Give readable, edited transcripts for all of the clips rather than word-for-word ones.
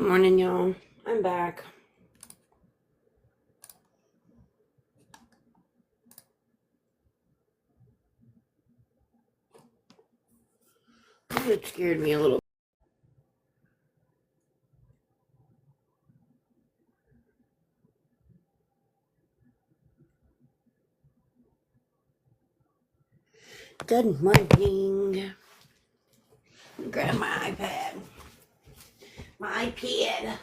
Morning, y'all. I'm back. It scared me a little. Good morning. Grab my iPad. My iPad.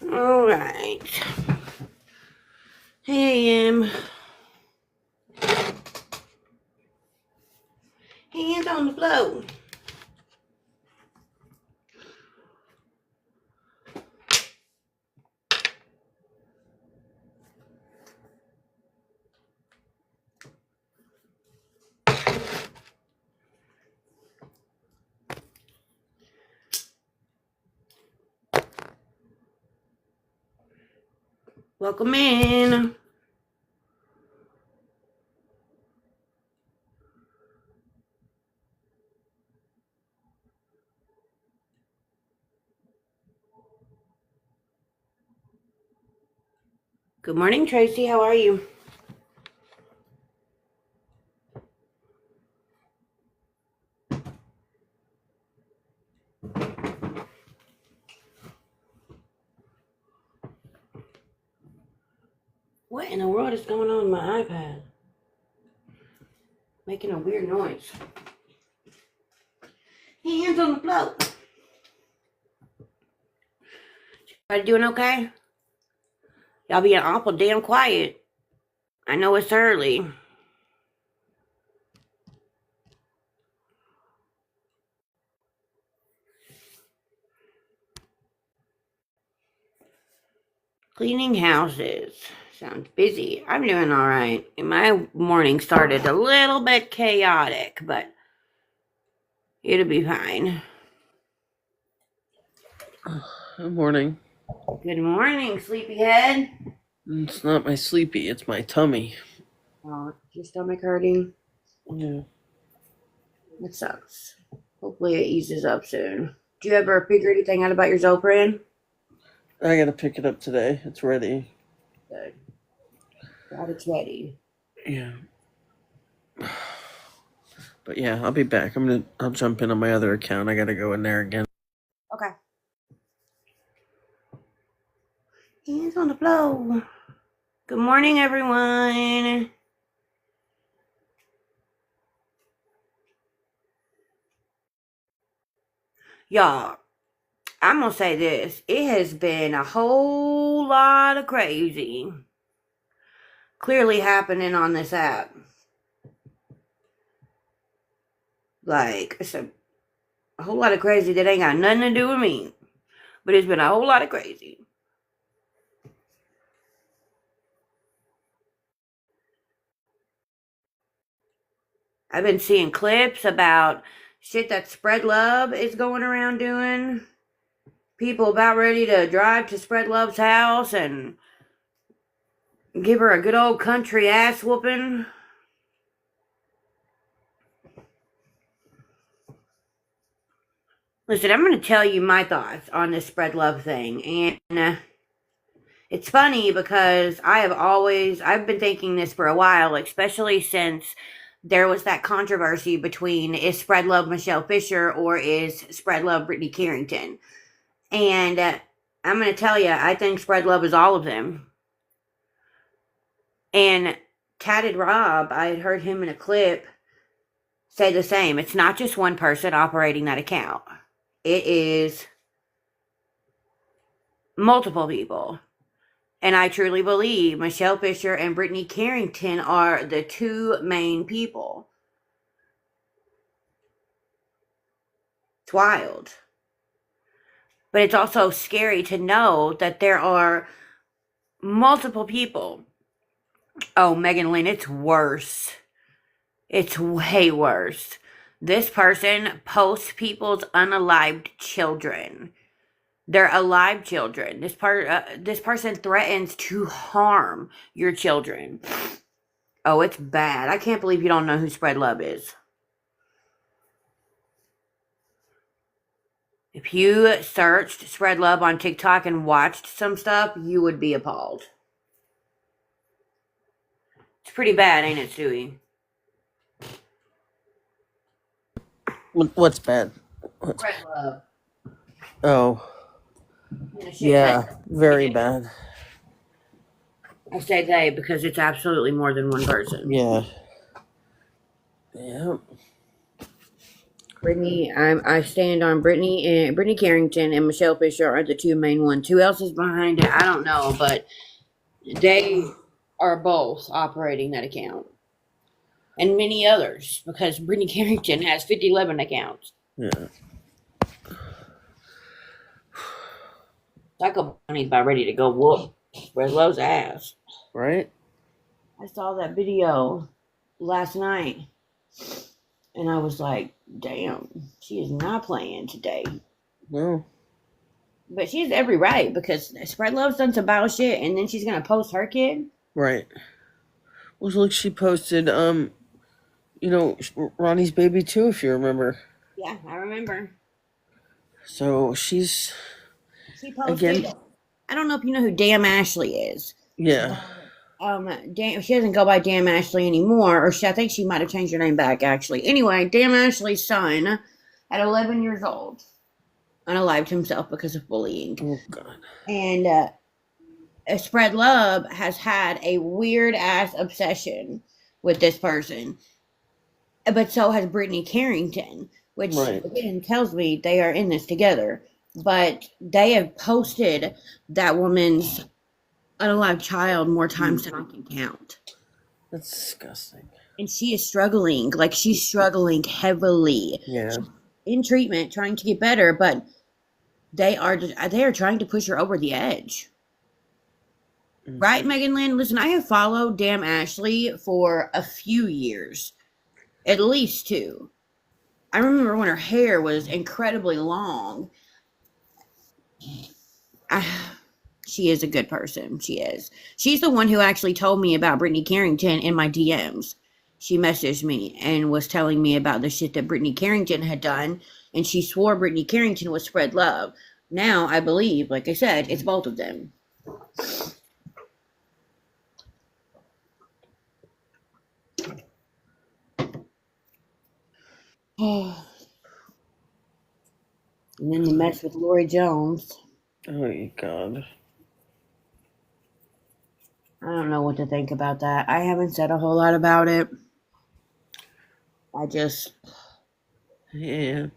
All right. Hey, hands on the floor. Welcome in. Good morning, Tracy. How are you? What in the world is going on with my iPad? Making a weird noise. Hands on the floor. Everybody doing okay? Y'all being awful damn quiet. I know it's early. Cleaning houses. Sounds busy. I'm doing all right. My morning started a little bit chaotic, but it'll be fine. Good morning. Good morning, sleepyhead. It's not my sleepy, it's my tummy. Oh, your stomach hurting? Yeah. That sucks. Hopefully it eases up soon. Do you ever figure anything out about your Zopran? I gotta pick it up today. It's ready. Good. Glad it's ready. Yeah. But yeah, I'll be back. I'll jump in on my other account. I gotta go in there again. Okay. Hands on the floor. Good morning, everyone. Y'all, I'm gonna say this. It has been a whole lot of crazy clearly happening on this app. Like, it's a whole lot of crazy that ain't got nothing to do with me. But it's been a whole lot of crazy. I've been seeing clips about shit that Spread Love is going around doing. People about ready to drive to Spread Love's house and give her a good old country ass whooping. Listen, I'm going to tell you my thoughts on this Spread Love thing. And it's funny because I've been thinking this for a while, especially since there was that controversy between is Spread Love Michelle Fisher or is Spread Love Brittany Carrington. And I'm going to tell you, I think Spread Love is all of them. And Tatted Rob, I had heard him in a clip say the same. It's not just one person operating that account. It is multiple people. And I truly believe Michelle Fisher and Brittany Carrington are the two main people. It's wild. But it's also scary to know that there are multiple people Oh, Megan Lynn, it's worse. It's way worse. This person posts people's unalived children. They're alive children. This person threatens to harm your children. Oh, it's bad. I can't believe you don't know who Spread Love is. If you searched Spread Love on TikTok and watched some stuff, you would be appalled. It's pretty bad, ain't it, Stewie? What's bad? Spread Love. Oh, yeah, very bad. I say they because it's absolutely more than one person. Yeah. Yeah. Brittany, I stand on Brittany Carrington and Michelle Fisher are the two main ones. Who else is behind it? I don't know, but they are both operating that account. And many others, because Brittany Carrington has 5011 accounts. Yeah. Psycho Bunny's about ready to go whoop Breslow's ass. Right? I saw that video last night, and I was like, damn, she is not playing today. No. But she has every right, because Spread Love's done some bad shit, and then she's going to post her kid. Right. Well, look, she posted, Ronnie's baby too, if you remember. Yeah, I remember. So She posted. Again. I don't know if you know who Damn Ashley is. Yeah. She doesn't go by Damn Ashley anymore, or I think she might have changed her name back, actually. Anyway, Damn Ashley's son, at 11 years old, unalived himself because of bullying. Oh, God. And Spread Love has had a weird-ass obsession with this person. But so has Brittany Carrington, which, again, tells me they are in this together. But they have posted that woman's unalived child more times than I can count. That's disgusting. And she is struggling. Like, she's struggling heavily. Yeah. She's in treatment, trying to get better, but they are trying to push her over the edge. Mm-hmm. Right, Megan Lynn? Listen, I have followed Damn Ashley for a few years. At least 2. I remember when her hair was incredibly long. She is a good person. She is. She's the one who actually told me about Brittany Carrington in my DMs. She messaged me and was telling me about the shit that Brittany Carrington had done, and she swore Brittany Carrington was Spread Love. Now, I believe, like I said, it's both of them. And then the mess with Lori Jones. Oh, my God. I don't know what to think about that. I haven't said a whole lot about it. Yeah.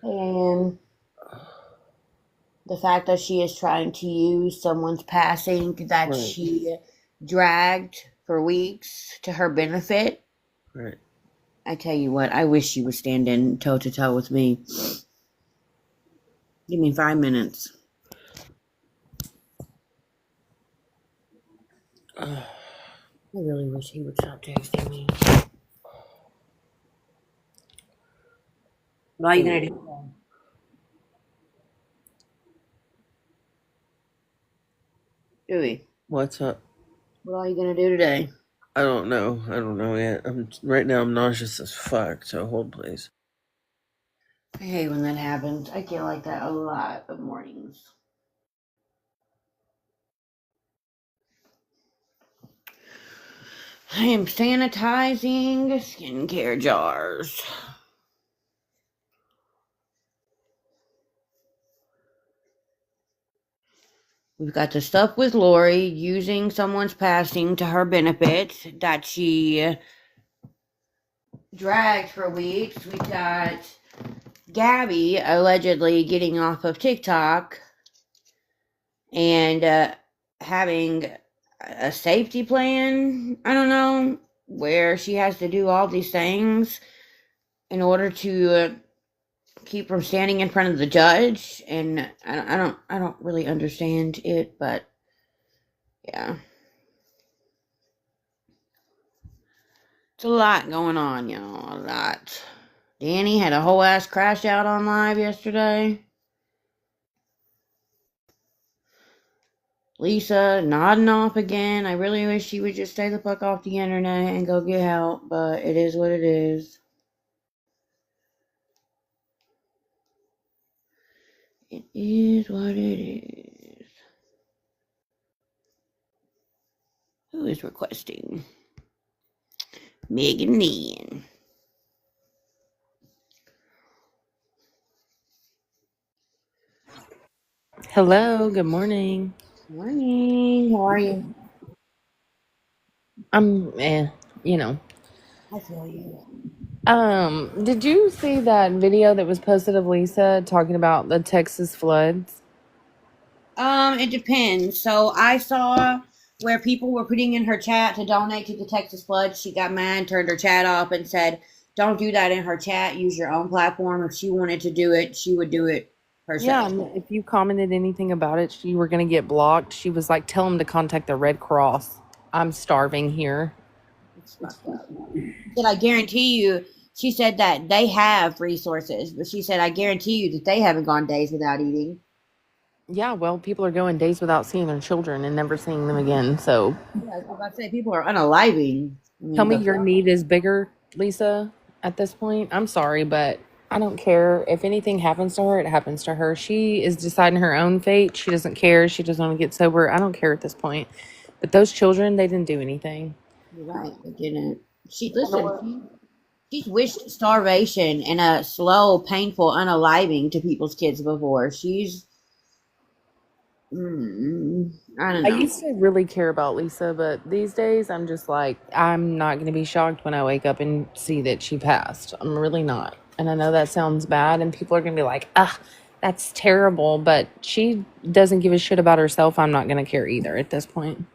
And the fact that she is trying to use someone's passing that she dragged for weeks to her benefit. Right. I tell you what, I wish she was standing toe to toe with me. Give me 5 minutes. I really wish he would stop texting me. What are you going to do today? Dewey. What's up? What are you going to do today? I don't know yet. Right now I'm nauseous as fuck, so hold please. I hate when that happens. I get like that a lot of mornings. I am sanitizing skincare jars. We've got the stuff with Lori using someone's passing to her benefit that she dragged for weeks. We've got Gabby allegedly getting off of TikTok and having a safety plan, I don't know, where she has to do all these things in order to keep from standing in front of the judge, and I don't really understand it, but yeah. It's a lot going on, y'all. A lot. Danny had a whole ass crash out on live yesterday. Lisa nodding off again. I really wish she would just stay the fuck off the internet and go get help, but it is what it is. It is what it is. Who is requesting? Megan Nean. Hello, good morning. Morning. How are you? I'm you know. I feel you. Did you see that video that was posted of Lisa talking about the Texas floods? It depends. So I saw where people were putting in her chat to donate to the Texas floods. She got mad, turned her chat off, and said, "Don't do that in her chat. Use your own platform. If she wanted to do it, she would do it Yeah, herself." and if you commented anything about it, you were going to get blocked. She was like, tell them to contact the Red Cross. I'm starving here. It's fucked up. She said, "I guarantee you." She said that they have resources, but she said, "I guarantee you that they haven't gone days without eating." Yeah, well, people are going days without seeing their children and never seeing them again. So Yeah, I was about to say people are unaliving. I tell mean, me the your fuck? need is bigger, Lisa, at this point. I'm sorry, but I don't care. If anything happens to her, it happens to her. She is deciding her own fate. She doesn't care. She doesn't want to get sober. I don't care at this point. But those children, they didn't do anything. You're right. They didn't. She listen. She's wished starvation and a slow, painful unaliving to people's kids before. I don't I know. used to really care about Lisa, but these days I'm just like, I'm not going to be shocked when I wake up and see that she passed. I'm really not. And I know that sounds bad, and people are going to be like, ah, that's terrible. But she doesn't give a shit about herself. I'm not going to care either at this point.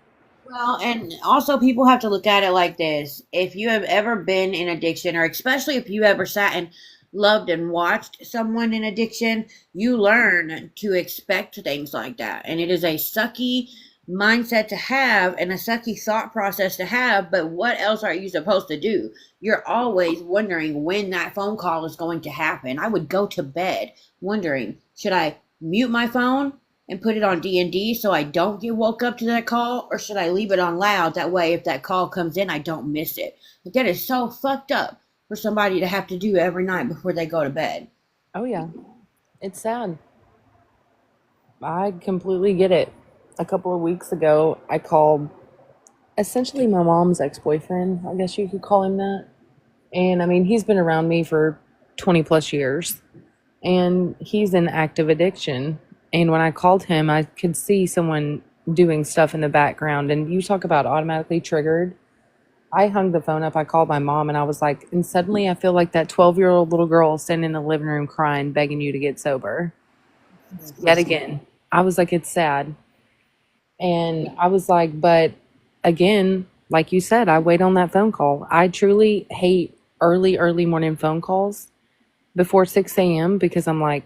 Well, and also people have to look at it like this. If you have ever been in addiction, or especially if you ever sat and loved and watched someone in addiction, you learn to expect things like that. And it is a sucky mindset to have and a sucky thought process to have, but what else are you supposed to do? You're always wondering when that phone call is going to happen. I would go to bed wondering, should I mute my phone and put it on D&D so I don't get woke up to that call, or should I leave it on loud, that way if that call comes in I don't miss it? But that is so fucked up for somebody to have to do every night before they go to bed. Oh, yeah. It's sad. I completely get it. A couple of weeks ago, I called essentially my mom's ex boyfriend. I guess you could call him that. And I mean, he's been around me for 20 plus years, and he's in active addiction. And when I called him, I could see someone doing stuff in the background. And you talk about automatically triggered. I hung the phone up. I called my mom, and I was like, and suddenly I feel like that 12-year-old little girl standing in the living room crying, begging you to get sober. Yet again, I was like, it's sad. And I was like, but again, like you said, I wait on that phone call. I truly hate early morning phone calls before 6 a.m. because I'm like,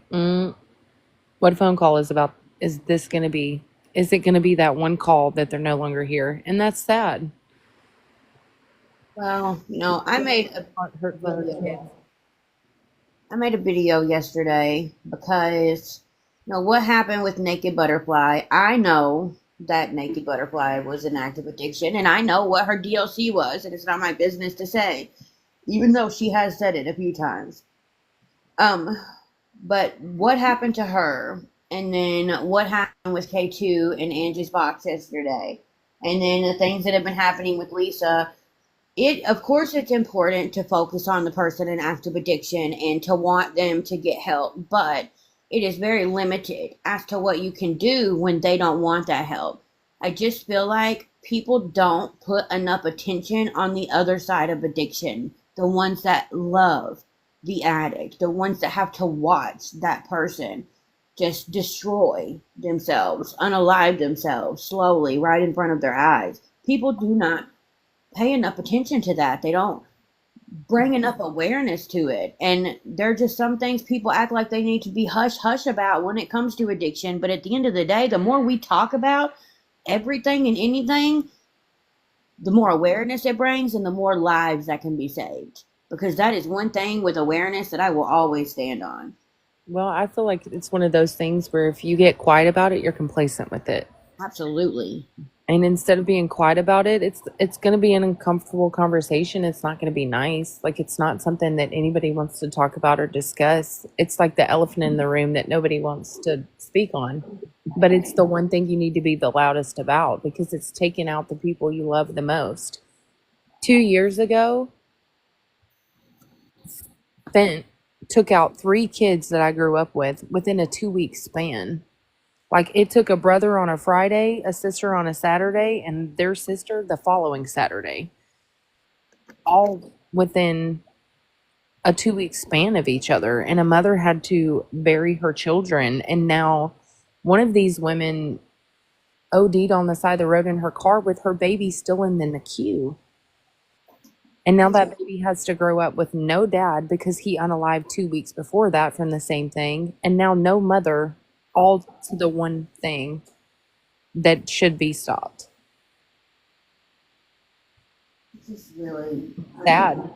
what phone call is about? Is this going to be? Is it going to be that one call that they're no longer here? And that's sad. Well, Heart hurt for our kids. I made a video yesterday because what happened with Naked Butterfly. I know that Naked Butterfly was an active addiction, and I know what her DLC was, and it's not my business to say, even though she has said it a few times. Um, but what happened to her, and then what happened with K2 and Angie's box yesterday, and then the things that have been happening with Lisa. Of course, it's important to focus on the person in active addiction and to want them to get help, but it is very limited as to what you can do when they don't want that help. I just feel like people don't put enough attention on the other side of addiction, the ones that love the addict, the ones that have to watch that person just destroy themselves, unalive themselves slowly right in front of their eyes. People do not pay enough attention to that. They don't bring enough awareness to it. And there are just some things people act like they need to be hush hush about when it comes to addiction. But at the end of the day, the more we talk about everything and anything, the more awareness it brings and the more lives that can be saved. Because that is one thing with awareness that I will always stand on. Well, I feel like it's one of those things where if you get quiet about it, you're complacent with it. Absolutely. And instead of being quiet about it, it's going to be an uncomfortable conversation. It's not going to be nice. Like it's not something that anybody wants to talk about or discuss. It's like the elephant in the room that nobody wants to speak on. But it's the one thing you need to be the loudest about because it's taking out the people you love the most. 2 years ago, Fent took out 3 kids that I grew up with within a 2 week span. Like it took a brother on a Friday, a sister on a Saturday, and their sister the following Saturday, all within a 2 week span of each other. And a mother had to bury her children. And now one of these women OD'd on the side of the road in her car with her baby still in the NICU. And now that baby has to grow up with no dad because he unalived 2 weeks before that from the same thing. And now no mother, all to the one thing that should be stopped. It's just really Sad.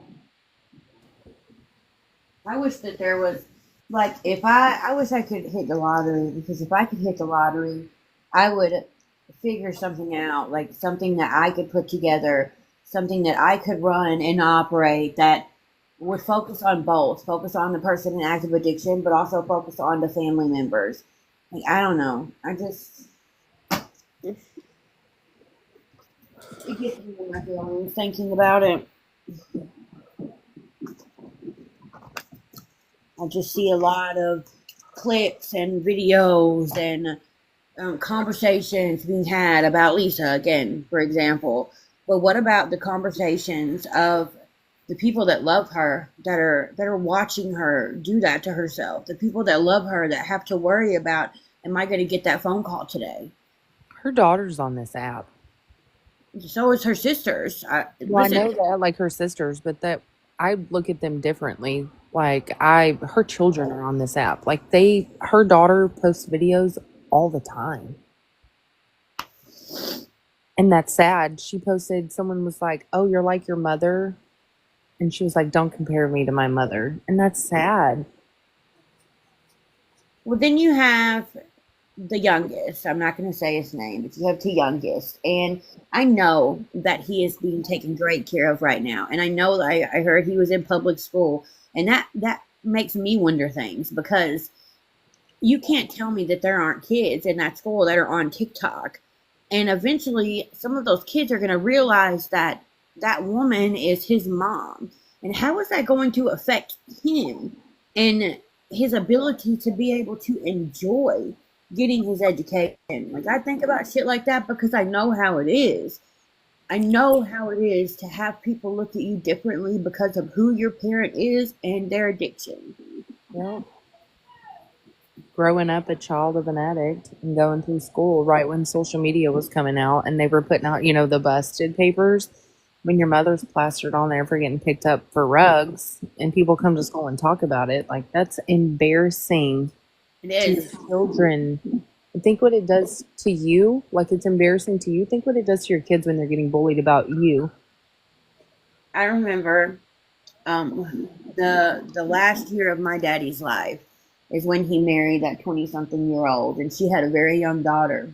I wish that there was, like, if I wish I could hit the lottery, because if I could hit the lottery, I would figure something out, like something that I could put together, something that I could run and operate that would focus on both, focus on the person in active addiction, but also focus on the family members. Like, I don't know. It gets me in my feelings thinking about it. I just see a lot of clips and videos and conversations being had about Lisa again, for example. But what about the conversations of the people that love her, that are watching her do that to herself? The people that love her that have to worry about, am I going to get that phone call today? Her daughter's on this app. So is her sisters. Well, I know that, like her sisters, but that I look at them differently. Like her children are on this app. Like her daughter posts videos all the time. And that's sad. She posted, someone was like, "Oh, you're like your mother." And she was like, "Don't compare me to my mother." And that's sad. Well, then you have the youngest. I'm not going to say his name, but you have the youngest. And I know that he is being taken great care of right now. And I know that I heard he was in public school. And that makes me wonder things, because you can't tell me that there aren't kids in that school that are on TikTok. And eventually, some of those kids are going to realize that that woman is his mom. And how is that going to affect him and his ability to be able to enjoy getting his education? Like, I think about shit like that because I know how it is. I know how it is to have people look at you differently because of who your parent is and their addiction. Well, growing up a child of an addict and going through school right when social media was coming out and they were putting out, the busted papers, when your mother's plastered on there for getting picked up for rugs and people come to school and talk about it, like that's embarrassing. It is. To children. Think what it does to you. Like it's embarrassing to you. Think what it does to your kids when they're getting bullied about you. I remember the last year of my daddy's life is when he married that 20-something-year-old, and she had a very young daughter.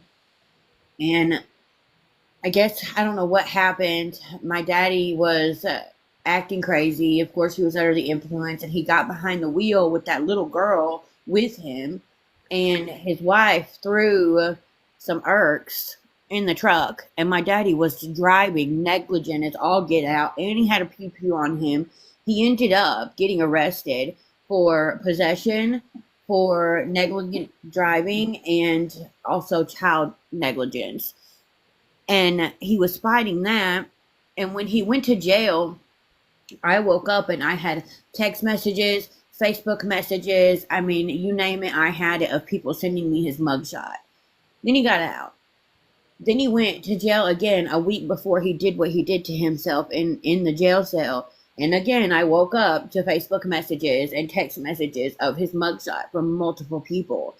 And I guess, I don't know what happened. My daddy was acting crazy. Of course, he was under the influence, and he got behind the wheel with that little girl with him, and his wife threw some irks in the truck, and my daddy was driving negligent as all get out, and he had a pew-pew on him. He ended up getting arrested for possession, for negligent driving, and also child negligence. And he was fighting that, and when he went to jail, I woke up and I had text messages, Facebook messages, I mean, you name it, I had it, of people sending me his mugshot. Then he got out. Then he went to jail again a week before he did what he did to himself in the jail cell. And again, I woke up to Facebook messages and text messages of his mugshot from multiple people.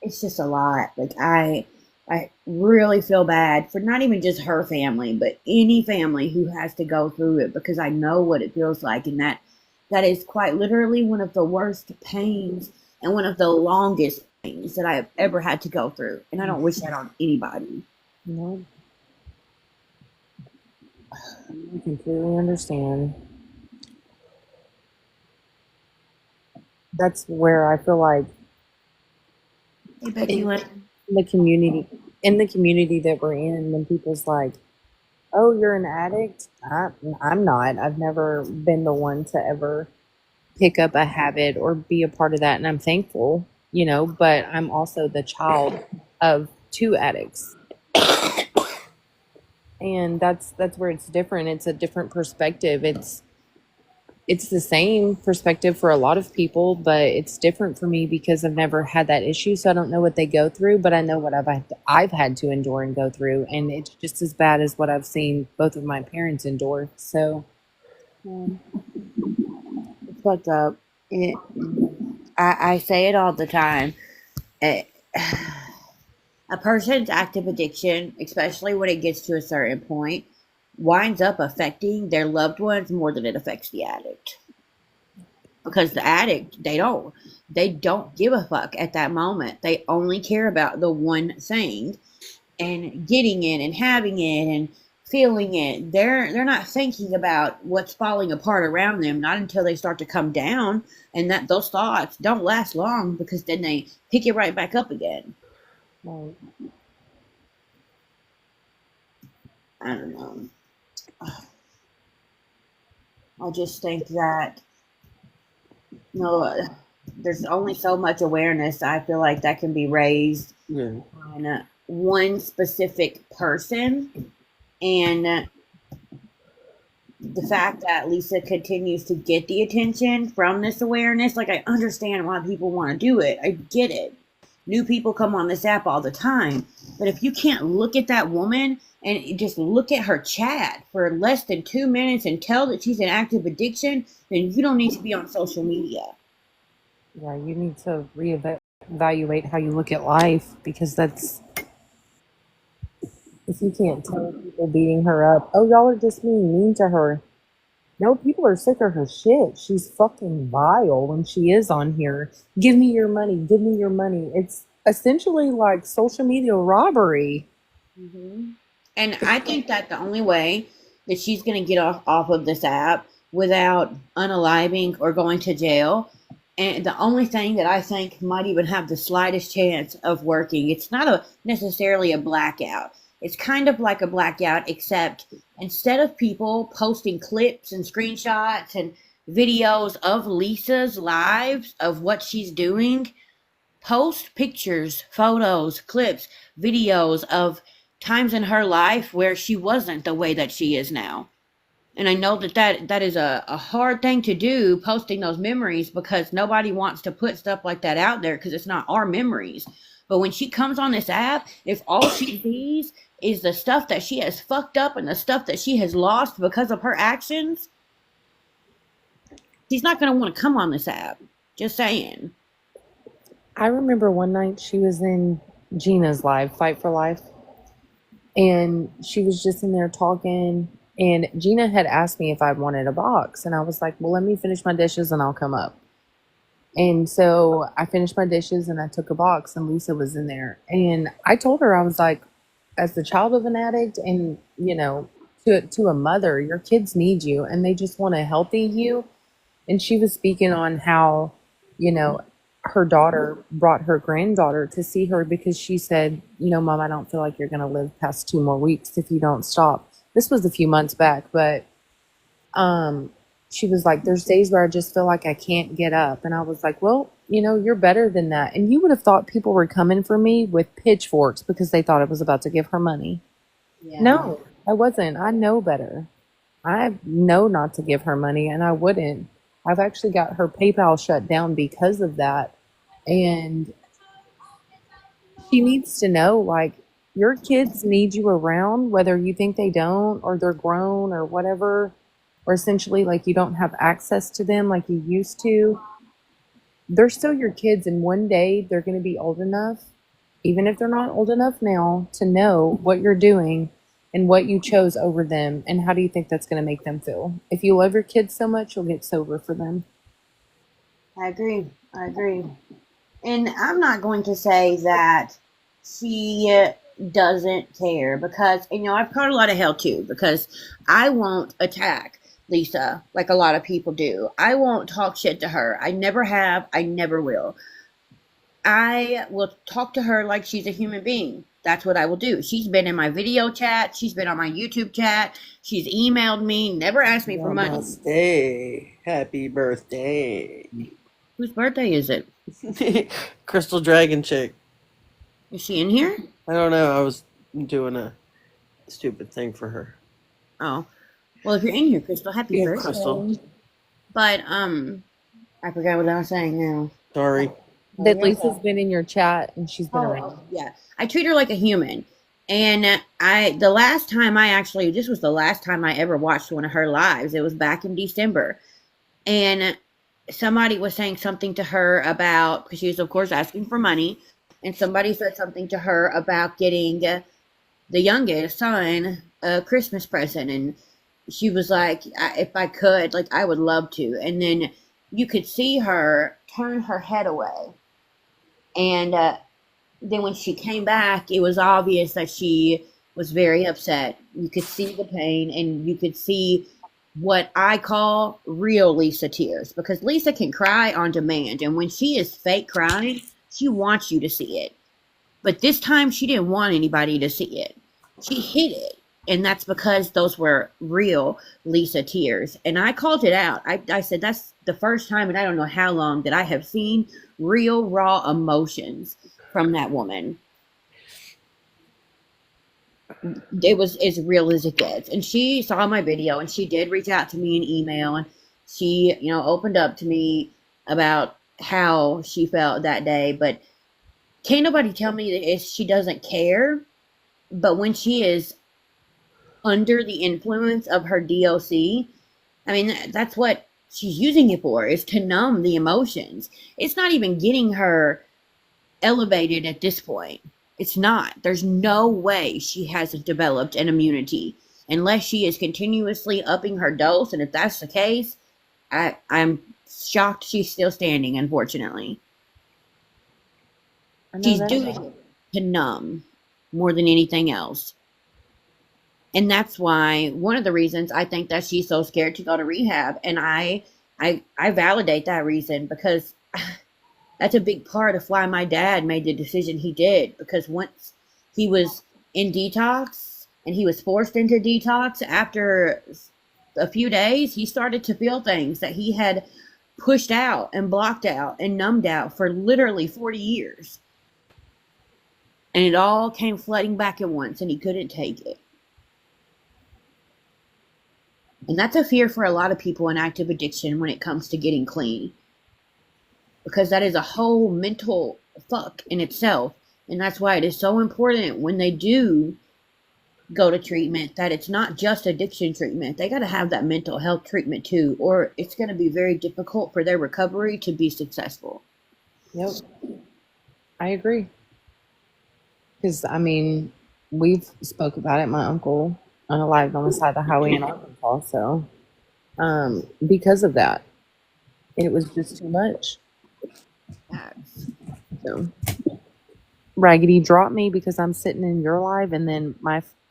It's just a lot. Like, I really feel bad for not even just her family, but any family who has to go through it because I know what it feels like, and that is quite literally one of the worst pains and one of the longest pains that I have ever had to go through. And I don't wish that on anybody. No, I completely understand. That's where I feel like Hey, in Becky Lynn. the community, in the community that we're in, when people's like, "Oh, you're an addict," I'm not. I've never been the one to ever pick up a habit or be a part of that, and I'm thankful, but I'm also the child of two addicts. And that's where it's different. It's a different perspective. It's the same perspective for a lot of people, but it's different for me because I've never had that issue, so I don't know what they go through, but I know what I've had to endure and go through, and it's just as bad as what I've seen both of my parents endure. So, um, It's fucked up. It, I say it all the time. It, a person's active addiction, especially when it gets to a certain point, winds up affecting their loved ones more than it affects the addict. Because the addict, they don't give a fuck at that moment. They only care about the one thing and getting it and having it and feeling it. They're not thinking about what's falling apart around them, not until they start to come down, and that those thoughts don't last long because then they pick it right back up again. well, I don't know. I just think that no, there's only so much awareness I feel like that can be raised Yeah. on one specific person, and the fact that Lisa continues to get the attention from this awareness, like I understand why people want to do it. I get it. New people come on this app all the time. But if you can't look at that woman and just look at her chat for less than 2 minutes and tell that she's an active addiction, then you don't need to be on social media. yeah, you need to reevaluate how you look at life, because that's, if you can't tell people beating her up, "Oh, y'all are just being mean to her." No, people are sick of her shit. She's fucking vile when she is on here. "Give me your money. Give me your money." It's essentially like social media robbery. Hmm. And I think that the only way that she's going to get off of this app without unaliving or going to jail, and the only thing that I think might even have the slightest chance of working, it's not necessarily a blackout. It's kind of like a blackout, except instead of people posting clips and screenshots and videos of Lisa's lives of what she's doing, post pictures, photos, clips, videos of times in her life where she wasn't the way that she is now. And I know that is a hard thing to do, posting those memories, because nobody wants to put stuff like that out there because it's not our memories. But when she comes on this app, if all she sees is the stuff that she has fucked up and the stuff that she has lost because of her actions, she's not going to want to come on this app. Just saying. I remember one night she was in Gina's live, Fight for Life, and she was just in there talking. And Gina had asked me if I wanted a box, and I was like, "Well, let me finish my dishes and I'll come up." And so I finished my dishes and I took a box, and Lisa was in there. And I told her, I was like, as the child of an addict, and to a mother, your kids need you and they just want a healthy you. And she was speaking on how, you know, her daughter brought her granddaughter to see her because she said, "Mom, I don't feel like you're going to live past 2 more weeks if you don't stop." This was a few months back, but um, she was like, "There's days where I just feel like I can't get up." And I was like, "Well, you're better than that." And you would have thought people were coming for me with pitchforks because they thought I was about to give her money. Yeah. No, I wasn't. I know better. I know not to give her money, and I wouldn't. I've actually got her PayPal shut down because of that. And she needs to know, like, your kids need you around, whether you think they don't, or they're grown, or whatever, or essentially, like, you don't have access to them like you used to. They're still your kids, and one day they're going to be old enough, even if they're not old enough now, to know what you're doing and what you chose over them, and how do you think that's going to make them feel? If you love your kids so much, you'll get sober for them. I agree. I agree. And I'm not going to say that she doesn't care because, I've caught a lot of hell too because I won't attack Lisa like a lot of people do. I won't talk shit to her. I never have. I never will. I will talk to her like she's a human being. That's what I will do. She's been in my video chat. She's been on my YouTube chat. She's emailed me, never asked me for money. Namaste. Happy birthday. Whose birthday is it? Crystal Dragon Chick. Is she in here? I don't know. I was doing a stupid thing for her. Oh. Well, if you're in here, Crystal, happy birthday. Crystal. But, I forgot what I was saying now. Sorry. That Lisa's been in your chat and she's been around. Yeah. I treat her like a human. And this was the last time I ever watched one of her lives. It was back in December. And somebody was saying something to her about, because she was, of course, asking for money. And somebody said something to her about getting the youngest son a Christmas present. And she was like, if I could, like, I would love to. And then you could see her turn her head away. And then when she came back, it was obvious that she was very upset. You could see the pain, and you could see what I call real Lisa tears, because Lisa can cry on demand. And when she is fake crying, she wants you to see it. But this time she didn't want anybody to see it. She hid it. And that's because those were real Lisa tears. And I called it out. I said, that's the first time in I don't know how long that I have seen real, raw emotions from that woman. It was as real as it gets. And she saw my video, and she did reach out to me in email. And she, opened up to me about how she felt that day. But can't nobody tell me that she doesn't care. But when she is under the influence of her DOC, I mean, that's what she's using it for, is to numb the emotions. It's not even getting her elevated at this point. It's not. There's no way she hasn't developed an immunity unless she is continuously upping her dose. And if that's the case, I'm shocked she's still standing, unfortunately. She's doing it to numb more than anything else. And that's why, one of the reasons I think that she's so scared to go to rehab. And I validate that reason, because that's a big part of why my dad made the decision he did. Because once he was in detox, and he was forced into detox, after a few days, he started to feel things that he had pushed out and blocked out and numbed out for literally 40 years. And it all came flooding back at once, and he couldn't take it. And that's a fear for a lot of people in active addiction when it comes to getting clean. Because that is a whole mental fuck in itself. And that's why it is so important when they do go to treatment that it's not just addiction treatment. They got to have that mental health treatment too, or it's going to be very difficult for their recovery to be successful. Yep. I agree. Because, I mean, we've spoke about it. My uncle lived on the side of the highway in Arkansas. So, because of that, it was just too much. So, Raggedy, drop me, because I'm sitting in your live, and then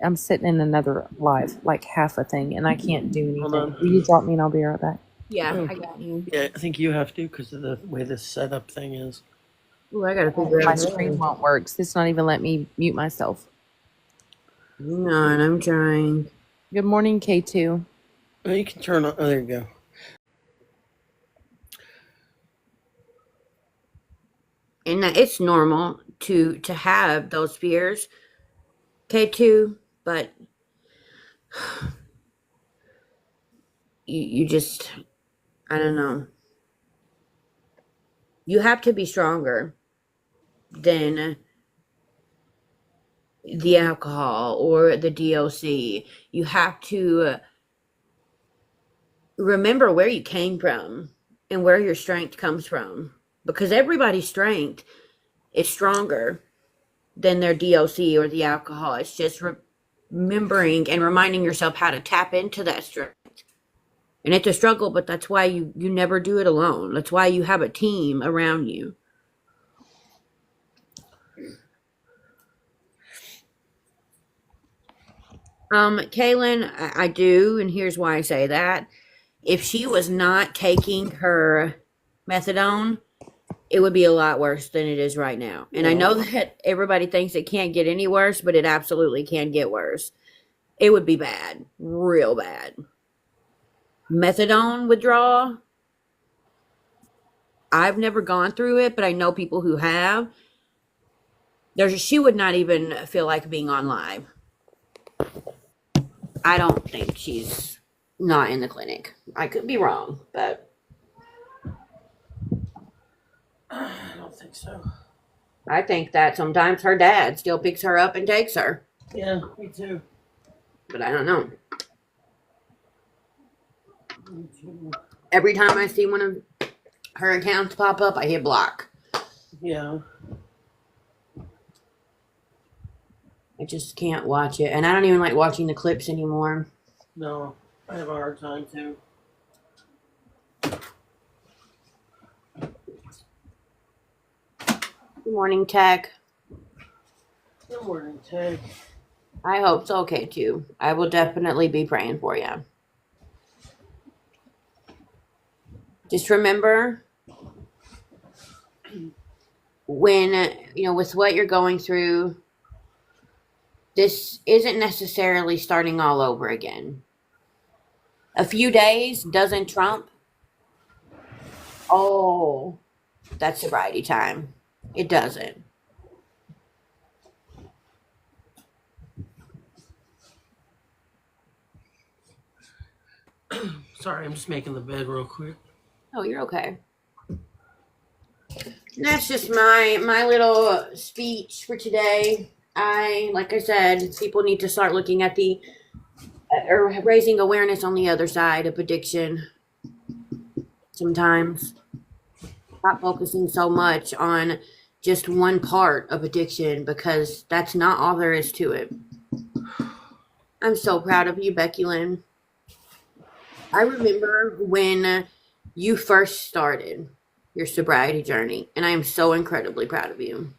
I'm sitting in another live, like half a thing, and I can't do anything. Will you drop me, and I'll be right back? Yeah, I got you. Yeah, I think you have to, because of the way this setup thing is. Ooh, I gotta figure out. My screen won't work. It's not even let me mute myself. Hang on, I'm trying. Good morning, K2. Oh, you can turn on. Oh, there you go. And that it's normal to have those fears, K2, but you just, I don't know. You have to be stronger than the alcohol or the DOC. You have to remember where you came from and where your strength comes from, because everybody's strength is stronger than their DOC or the alcohol. It's just remembering and reminding yourself how to tap into that strength. And it's a struggle, but that's why you never do it alone. That's why you have a team around you. Kaylin, I do, and here's why I say that. If she was not taking her methadone, it would be a lot worse than it is right now. And I know that everybody thinks it can't get any worse, but it absolutely can get worse. It would be bad, real bad. Methadone withdrawal, I've never gone through it, but I know people who have. She would not even feel like being on live. I don't think she's not in the clinic. I could be wrong, but I don't think so. I think that sometimes her dad still picks her up and takes her. Yeah, me too. But I don't know. Me too. Every time I see one of her accounts pop up, I hit block. Yeah. I just can't watch it. And I don't even like watching the clips anymore. No, I have a hard time too. Good morning, Tech. Good morning, Ted. I hope so, okay, too. I will definitely be praying for you. Just remember when, with what you're going through, this isn't necessarily starting all over again. A few days doesn't trump. Oh, that's sobriety time. It doesn't. Sorry, I'm just making the bed real quick. Oh, you're okay. And that's just my little speech for today. Like I said, people need to start looking at or raising awareness on the other side of addiction. Sometimes not focusing so much on just one part of addiction, because that's not all there is to it. I'm so proud of you, Becky Lynn. I remember when you first started your sobriety journey, and I am so incredibly proud of you.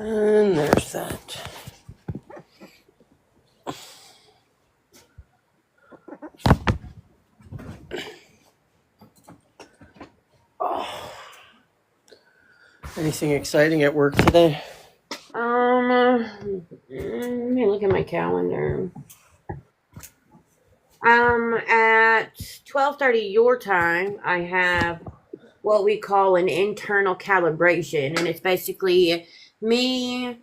And there's that. Oh. Anything exciting at work today? Let me look at my calendar. At 12:30 your time, I have what we call an internal calibration, and it's basically me,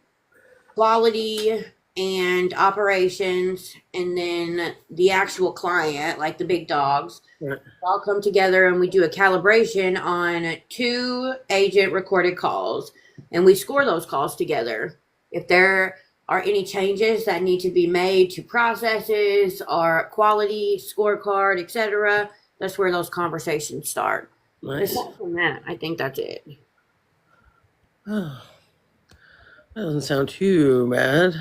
quality, and operations, and then the actual client, like the big dogs. Right. All come together and we do a calibration on 2 agent recorded calls, and we score those calls together. If there are any changes that need to be made to processes or quality, scorecard, etc., that's where those conversations start. Nice. Aside from that, I think that's it. Oh, that doesn't sound too bad.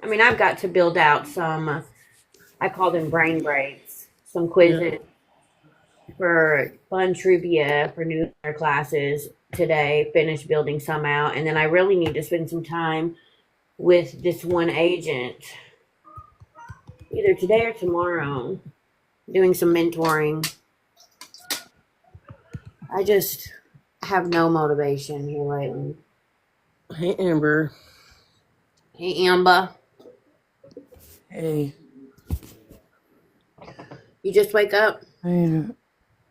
I mean, I've got to build out some, I call them brain breaks, some quizzes for fun trivia for new classes today, finish building some out, and then I really need to spend some time with this one agent, either today or tomorrow, doing some mentoring. I just have no motivation here lately. Hey, Amber. Hey, Amber. Hey. You just wake up? Yeah.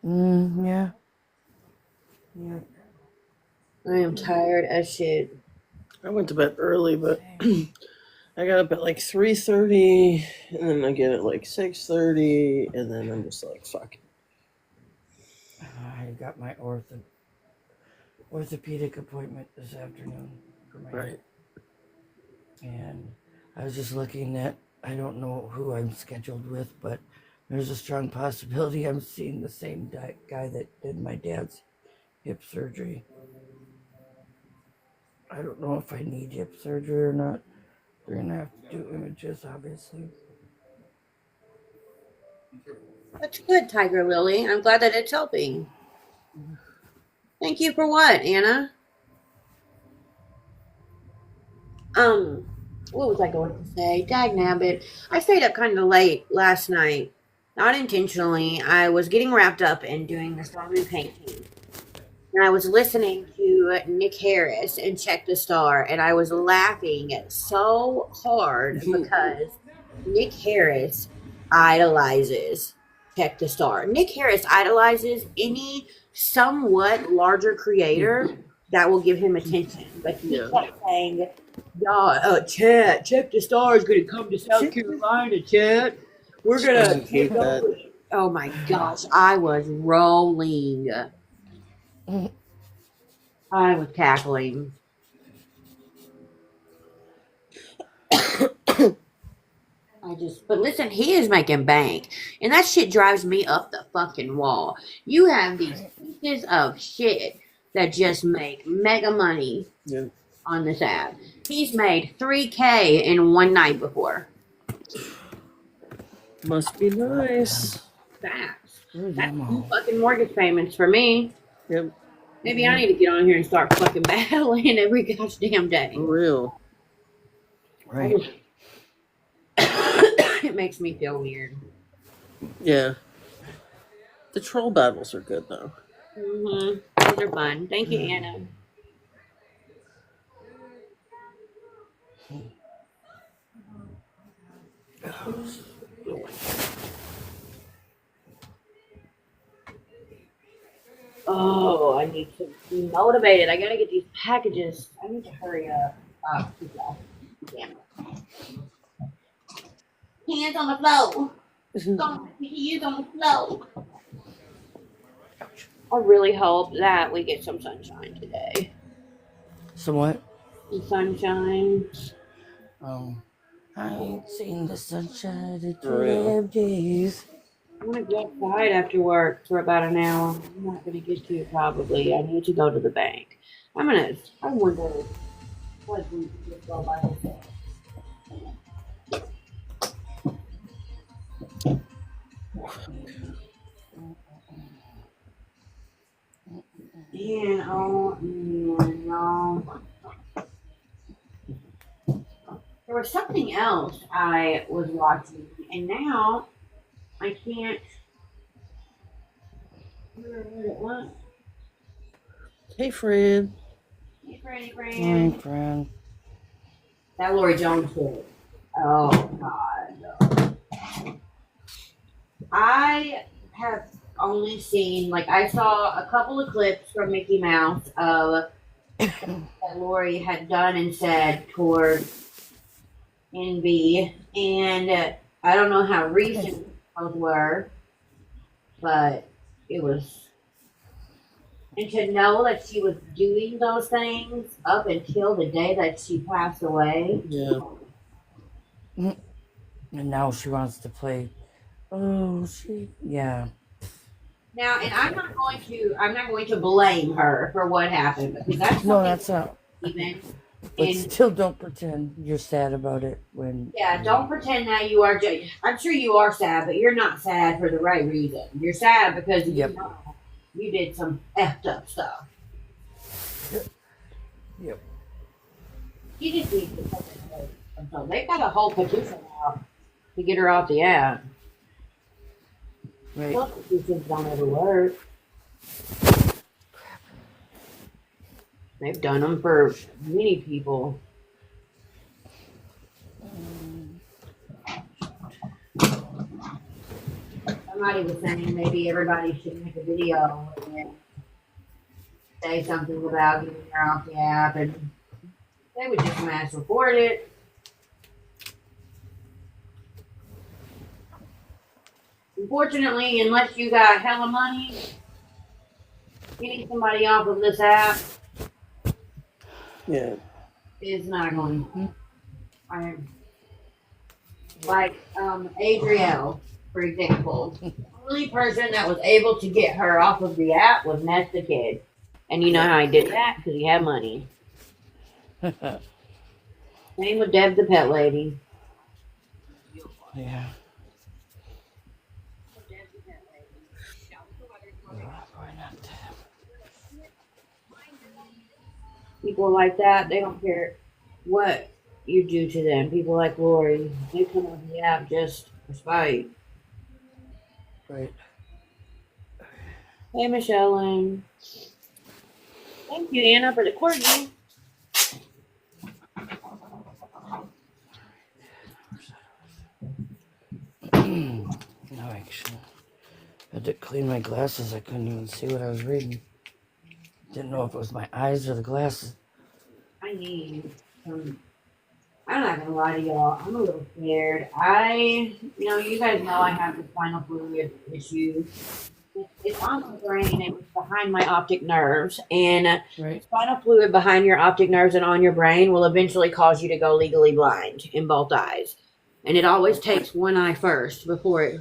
Yeah. I am tired as shit. I went to bed early, but I got up at like 3:30, and then I get at like 6:30, and then I'm just like, fuck it. I got my orthopedic appointment this afternoon for my Right. and I was just looking at I don't know who I'm scheduled with, but there's a strong possibility I'm seeing the same guy that did my dad's hip surgery. I don't know if I need hip surgery or not. They're gonna have to do images, obviously. That's good, Tiger Lily. I'm glad that it's helping. Thank you for what, Anna? What was I going to say? Dagnabbit. I stayed up kind of late last night. Not intentionally. I was getting wrapped up in doing this Roman painting. And I was listening to Nick Harris and Check the Star, and I was laughing so hard because Nick Harris idolizes Check the Star. Nick Harris idolizes any somewhat larger creator that will give him attention. But he kept saying, y'all, Chet, Check the Star is going to come to South Carolina, Chet. We're going to take over. Oh my gosh, I was rolling. I was cackling. But listen, he is making bank. And that shit drives me up the fucking wall. You have these pieces of shit that just make mega money on this app. He's made $3K in one night before. Must be nice. Facts. That's 2 fucking mortgage payments for me. Yep. Maybe I need to get on here and start fucking battling every gosh damn day. For real. Right. It makes me feel weird. Yeah. The troll battles are good though. Mm-hmm. Those are fun. Thank you, Anna. Oh, I need to be motivated. I gotta get these packages. I need to hurry up. Oh, damn it. Hands on the floor. Hands on the floor. I really hope that we get some sunshine today. Some what? Some sunshine. I ain't seen the sunshine in real. 12 days. I want to go outside after work for about an hour. I'm not going to get to it probably. I need to go to the bank. I wonder what we could just go by myself. And oh man, no. There was something else I was watching, and now I can't remember what it was. Hey, friend. Hey, Hey, friend. friend. That Lori Jones shit. Oh God. I have only seen, like, I saw a couple of clips from Mickey Mouse of that Lori had done and said toward NB, and I don't know how recent those were, but it was. And to know that she was doing those things up until the day that she passed away. Yeah. And now she wants to play. Oh, yeah. Now, and I'm not going to blame her for what happened because that's No, that's not. even. But And still, don't pretend you're sad about it when. yeah, don't pretend that you are. I'm sure you are sad, but you're not sad for the right reason. You're sad because you know you did some effed up stuff. Yep. You just need to take it away. So they've got a whole petition out to get her off the app. Right. Well, petitions don't ever work. They've done them for many people. Somebody was saying maybe everybody should make a video and say something about getting her off the app, and they would just mass report it. Unfortunately, unless you got hella money, getting somebody off of this app Yeah. is not going. Like Adrielle, for example. The only person that was able to get her off of the app was Nest the Kid. And you know Yeah. how he did that? Because he had money. Same with Deb the Pet Lady. Yeah. Why not? People like that, they don't care what you do to them. People like Lori, they come on the app just for spite. Right. Hey, Michelle, and thank you, Anna, for the corgi. No action. I had to clean my glasses. I couldn't even see what I was reading. Didn't know if it was my eyes or the glasses. I need some. I'm not gonna lie to y'all. I'm a little scared. You guys know I have the spinal fluid issue. It's on my brain. It was behind my optic nerves, and Right. spinal fluid behind your optic nerves and on your brain will eventually cause you to go legally blind in both eyes. And it always takes one eye first before it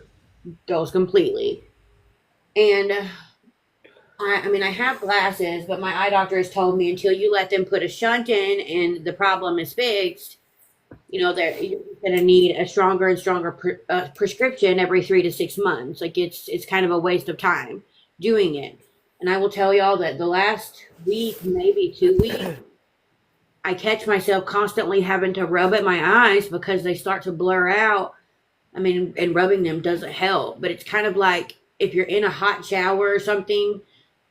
goes completely. And I have glasses, but my eye doctor has told me until you let them put a shunt in and the problem is fixed, you're going to need a stronger and stronger prescription every 3 to 6 months. Like it's kind of a waste of time doing it. And I will tell y'all that the last week, maybe 2 weeks, I catch myself constantly having to rub at my eyes because they start to blur out. And rubbing them doesn't help, but it's kind of like if you're in a hot shower or something,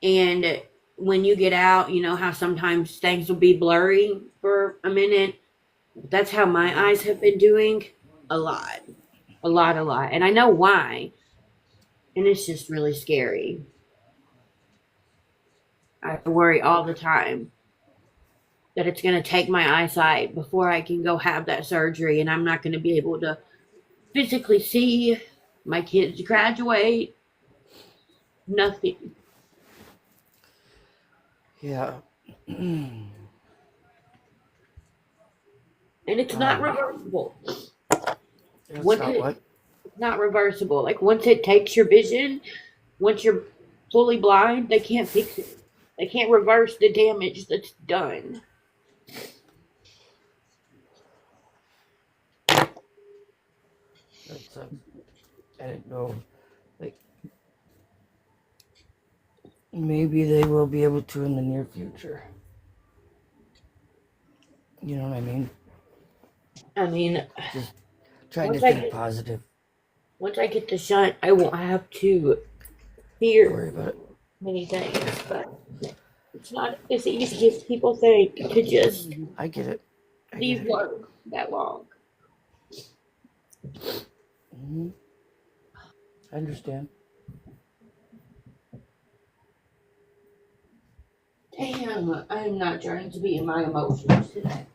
and when you get out, you know how sometimes things will be blurry for a minute. That's how my eyes have been doing a lot, a lot, a lot. And I know why. And it's just really scary. I worry all the time that it's going to take my eyesight before I can go have that surgery. And I'm not going to be able to physically see my kids graduate. Nothing. Yeah. And it's not reversible. It's Once not it, what? it's not reversible. Like once it takes your vision, once you're fully blind, they can't fix it. They can't reverse the damage that's done. That's I didn't know. Like maybe they will be able to in the near future. You know what I mean? I mean, Just trying to once I think get positive. once I get the shunt, I won't have to Don't fear worry about it. many things. But it's not as easy as people think to just I get it. I leave get it. work that long. Mm-hmm. I understand. Damn, I'm not trying to be in my emotions today.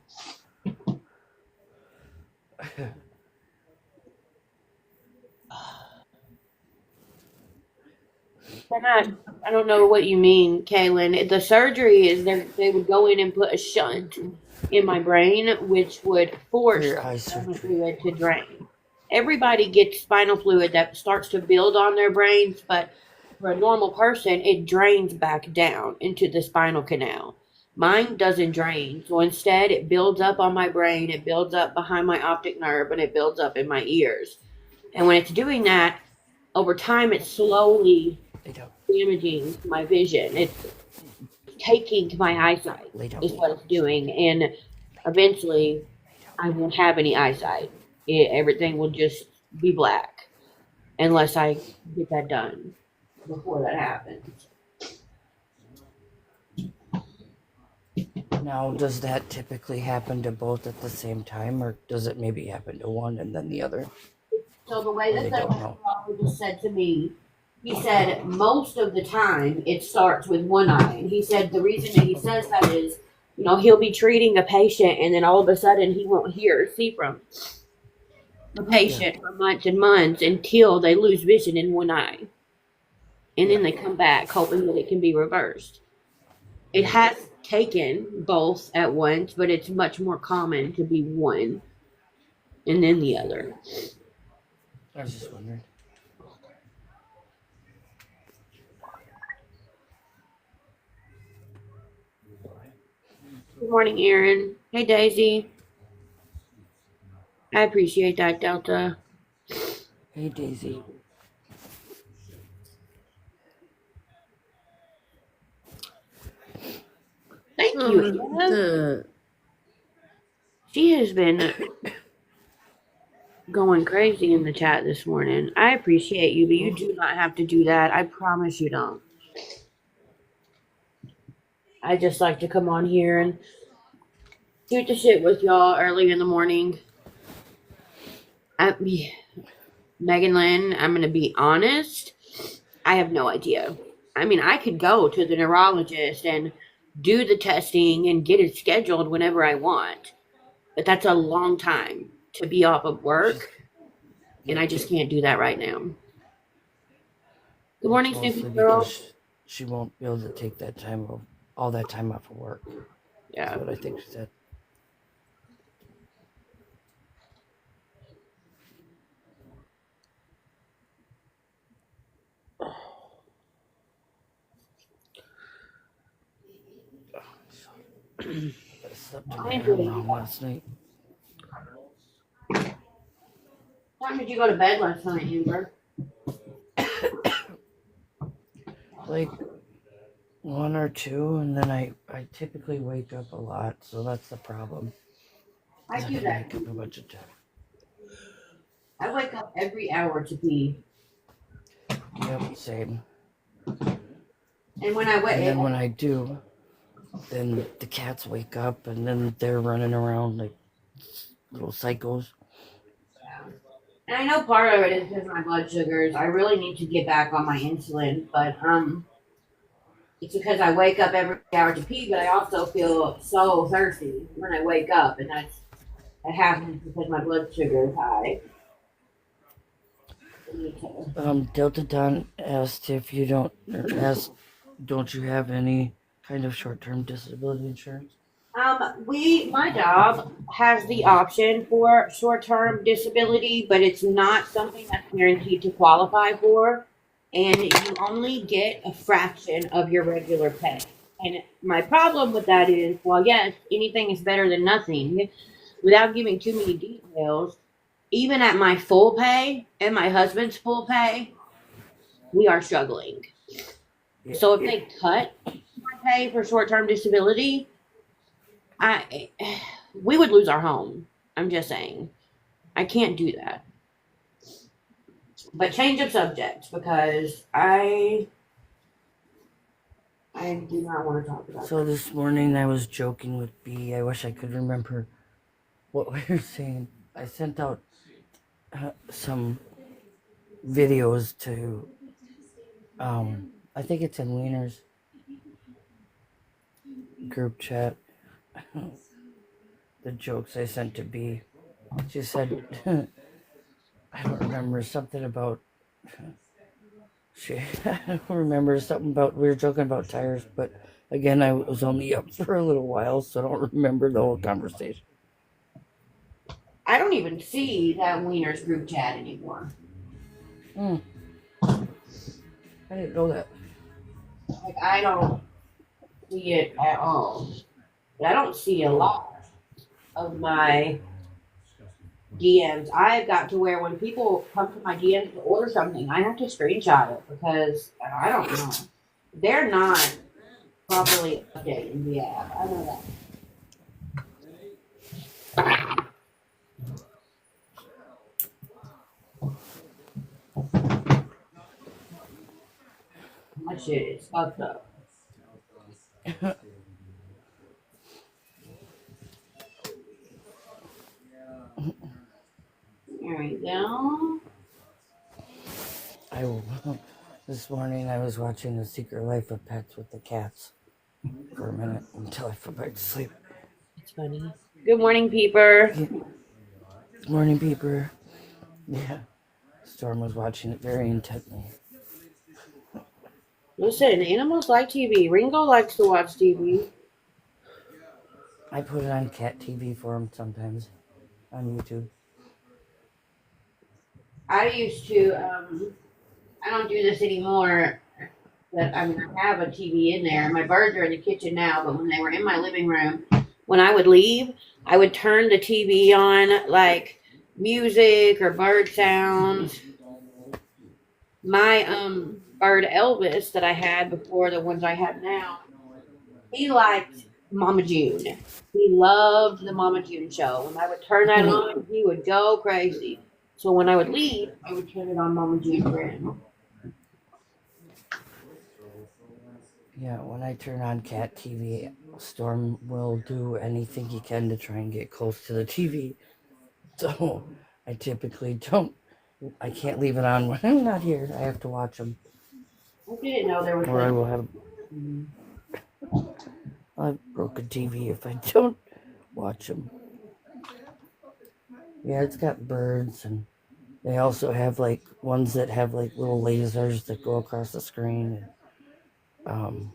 I don't know what you mean, Kaylin. The surgery is they would go in and put a shunt in my brain, which would For force your eye the spinal surgery. fluid to drain. Everybody gets spinal fluid that starts to build on their brains, but for a normal person, it drains back down into the spinal canal. Mine doesn't drain, so instead it builds up on my brain, it builds up behind my optic nerve, and it builds up in my ears. And when it's doing that, over time, it's slowly Lay down. damaging my vision. It's taking my eyesight, Lay down. is what it's doing. And eventually, I won't have any eyesight. Everything will just be black unless I get that done before that happens. Now, does that typically happen to both at the same time, or does it maybe happen to one and then the other? So the way Or they that don't know. dermatologist said to me, he said most of the time it starts with one eye. And he said the reason that he says that is, he'll be treating a patient and then all of a sudden he won't hear or see from the patient for months and months until they lose vision in one eye. And then they come back hoping that it can be reversed. It has taken both at once, but it's much more common to be one. and then the other. I was just wondering. Good morning, Aaron. Hey, Daisy. I appreciate that, Delta. Hey, Daisy. Thank you, Anna. She has been going crazy in the chat this morning. I appreciate you, but you do not have to do that. I promise you don't. I just like to come on here and shoot the shit with y'all early in the morning. Megan Lynn, I'm going to be honest. I have no idea. I mean, I could go to the neurologist and do the testing and get it scheduled whenever I want. But that's a long time to be off of work. And I just can't do that right now. Good morning, Snoopy Girl. Because she won't be able to take that all that time off of work. Yeah. That's what I think she said. I slept in the wrong last night. What time did you go to bed last night, Amber? Like 1 or 2, and then I typically wake up a lot, so that's the problem. I do that. Wake up a bunch of time. I wake up every hour to pee. Yep, same. And when I wake And then when I do, then the cats wake up, and then they're running around like little psychos. and I know part of it is because of my blood sugars. I really need to get back on my insulin, but it's because I wake up every hour to pee, but I also feel so thirsty when I wake up, and that happens because my blood sugar is high. Delta Don asked if you don't you have any kind of short-term disability insurance? My job has the option for short-term disability, but it's not something that's guaranteed to qualify for, and you only get a fraction of your regular pay. And my problem with that is, well, yes, anything is better than nothing. Without giving too many details, even at my full pay and my husband's full pay, we are struggling. So if they cut my pay for short-term disability, we would lose our home. I'm just saying. I can't do that. But change of subject, because I do not want to talk about So this morning I was joking with B. I wish I could remember what we were saying. I sent out some videos to, I think it's in Wiener's group chat. The jokes I sent to B. She said, I don't remember, something about, I don't remember something about, we were joking about tires, but again, I was only up for a little while, so I don't remember the whole conversation. I don't even see that Wiener's group chat anymore. I didn't know that. Like, I don't see it at all. But I don't see a lot of my DMs. I've got to where when people come to my DMs to order something, I have to screenshot it because I don't know. They're not properly updating the app. I know that. My shit is fucked up. There we go. This morning I was watching The Secret Life of Pets with the cats for a minute until I fell back to sleep. It's funny. Good morning, Peeper. Good morning, Peeper. Yeah, Storm was watching it very intently. Listen, animals like TV. Ringo likes to watch TV. I put it on cat TV for him sometimes on YouTube. I used to, I don't do this anymore, but I mean, I have a TV in there. My birds are in the kitchen now, but when they were in my living room, when I would leave, I would turn the TV on like music or bird sounds. My bird Elvis that I had before the ones I have now, he liked Mama June. He loved the Mama June show. When I would turn that on, he would go crazy. So when I would leave, I would turn it on Mama June for him. Yeah, when I turn on cat TV, Storm will do anything he can to try and get close to the TV. So I typically don't. I can't leave it on when I'm not here. I have to watch him, I didn't know there was or I such. will have a broken TV if I don't watch him. Yeah, it's got birds, and they also have like ones that have like little lasers that go across the screen, and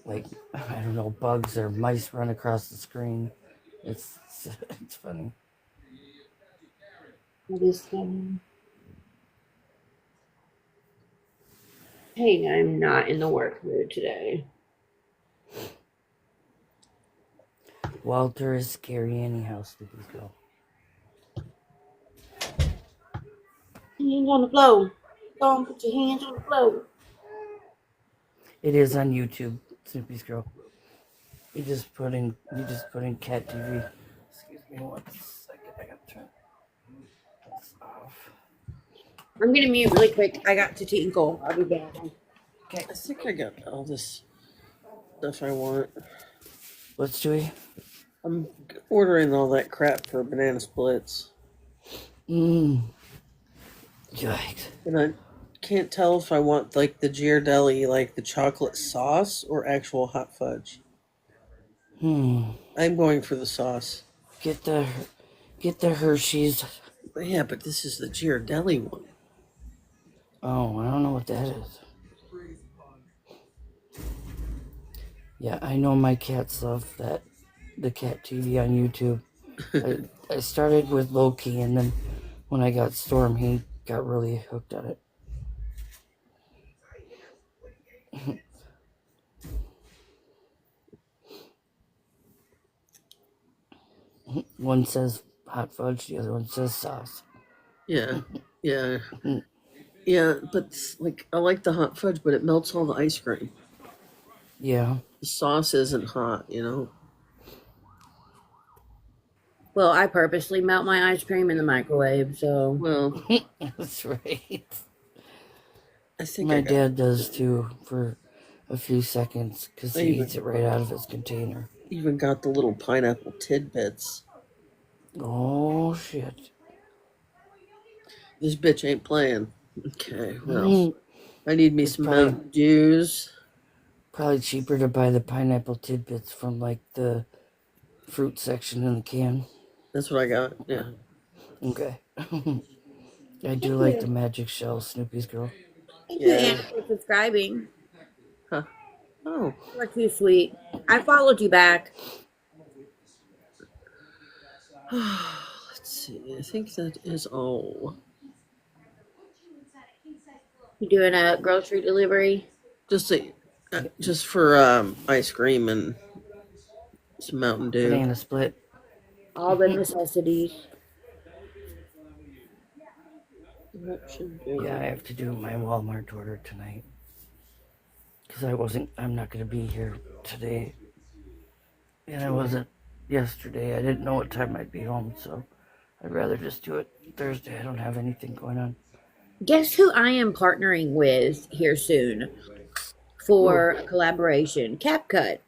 like I don't know, bugs or mice run across the screen. It's it's funny. It is funny. Hey, I'm not in the work mood today. Walter is scary anyhow, Snoopy's girl. Hands on the floor. Don't put your hands on the floor. It is on YouTube, Snoopy's girl. You just put in cat TV. Excuse me 1 second. I gotta turn this off. I'm gonna mute really quick. I got to tinkle. I'll be back. Okay, I think I got all this stuff I want. what's Joey? I'm ordering all that crap for banana splits. Yikes. And I can't tell if I want like the Ghirardelli, like the chocolate sauce, or actual hot fudge. I'm going for the sauce. Get the Hershey's. Yeah, but this is the Ghirardelli one. Oh, I don't know what that is. Yeah, I know my cats love the cat TV on YouTube. I started with Loki, and then when I got Storm, he got really hooked on it. One says hot fudge, the other one says sauce. Yeah, yeah, yeah. But like, I like the hot fudge, but it melts all the ice cream. Yeah. The sauce isn't hot, you know. Well, I purposely melt my ice cream in the microwave, so. Well, That's right. I think My dad does too for a few seconds because he even- eats it right out of his container. even got the little pineapple tidbits. Oh, shit. This bitch ain't playing. Okay, well, I need me It's some probably- Mountain Dews. Probably cheaper to buy the pineapple tidbits from like the fruit section in the can. That's what I got. Yeah. Okay. I do like the magic shell, Snoopy's girl. Thank you, Anna, for subscribing. Huh. Oh. You are too sweet. I followed you back. Let's see. I think that is all. You doing a grocery delivery? Just for ice cream and some Mountain Dew. Banana split. All the necessities. Yeah, I have to do my Walmart order tonight. Because I'm not going to be here today. And I wasn't yesterday. I didn't know what time I'd be home, so I'd rather just do it Thursday. I don't have anything going on. Guess who I am partnering with here soon for a collaboration? CapCut.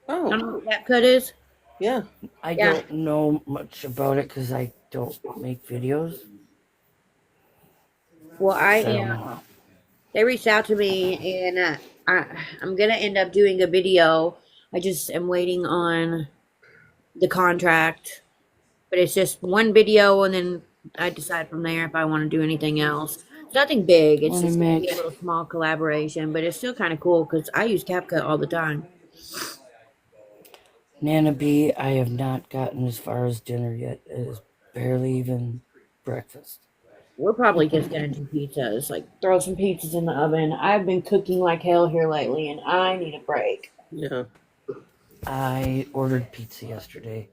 Oh. I don't know what CapCut is. Yeah. I don't know much about it because I don't make videos. Well, I am. They reached out to me, and I'm gonna end up doing a video. I just am waiting on the contract, but it's just one video, and then I decide from there if I want to do anything else. It's nothing big. It's just gonna be a little small collaboration, but it's still kind of cool because I use CapCut all the time. Nana B, I have not gotten as far as dinner yet. It is barely even breakfast. We're probably just gonna do pizzas. Like throw some pizzas in the oven. I've been cooking like hell here lately, and I need a break. Yeah. I ordered pizza yesterday,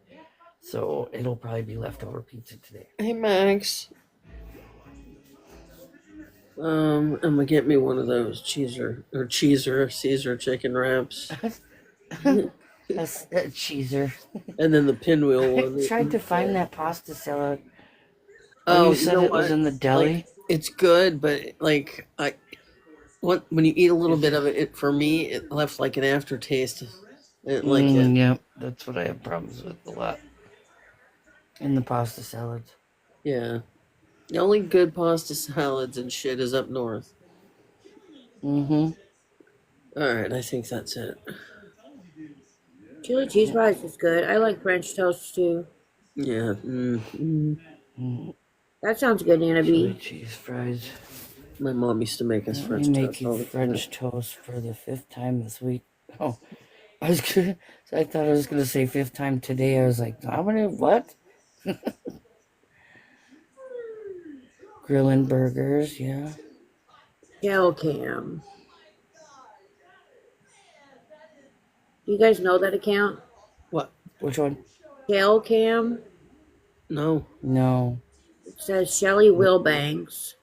so it'll probably be leftover pizza today. Hey, Max. I'm gonna get me one of those Caesar chicken wraps. That's a cheeser. And then the pinwheel I one. tried to find that pasta salad. Oh, Oh, you you said know it was what? in the Like, deli? it's good, but like when you eat a little bit of it, for me, it left like an aftertaste. I didn't like it. Yep, that's what I have problems with a lot. In the pasta salads. Yeah. The only good pasta salads and shit is up north. Mm-hmm. All right, I think that's it. Chili cheese Yep. fries is good. I like French toast too. Yeah. That sounds good, Nana Chili B. cheese fries. My mom used to make us Let me French make toast you all the time. French toast for the 5th time this week. Oh, I was gonna. I thought I was gonna say 5th time today. I was like, how many? What? Grilling burgers, yeah. Gel cam. Do you guys know that account? What? Which one? Gel cam. No. No. It says Shelly Wilbanks.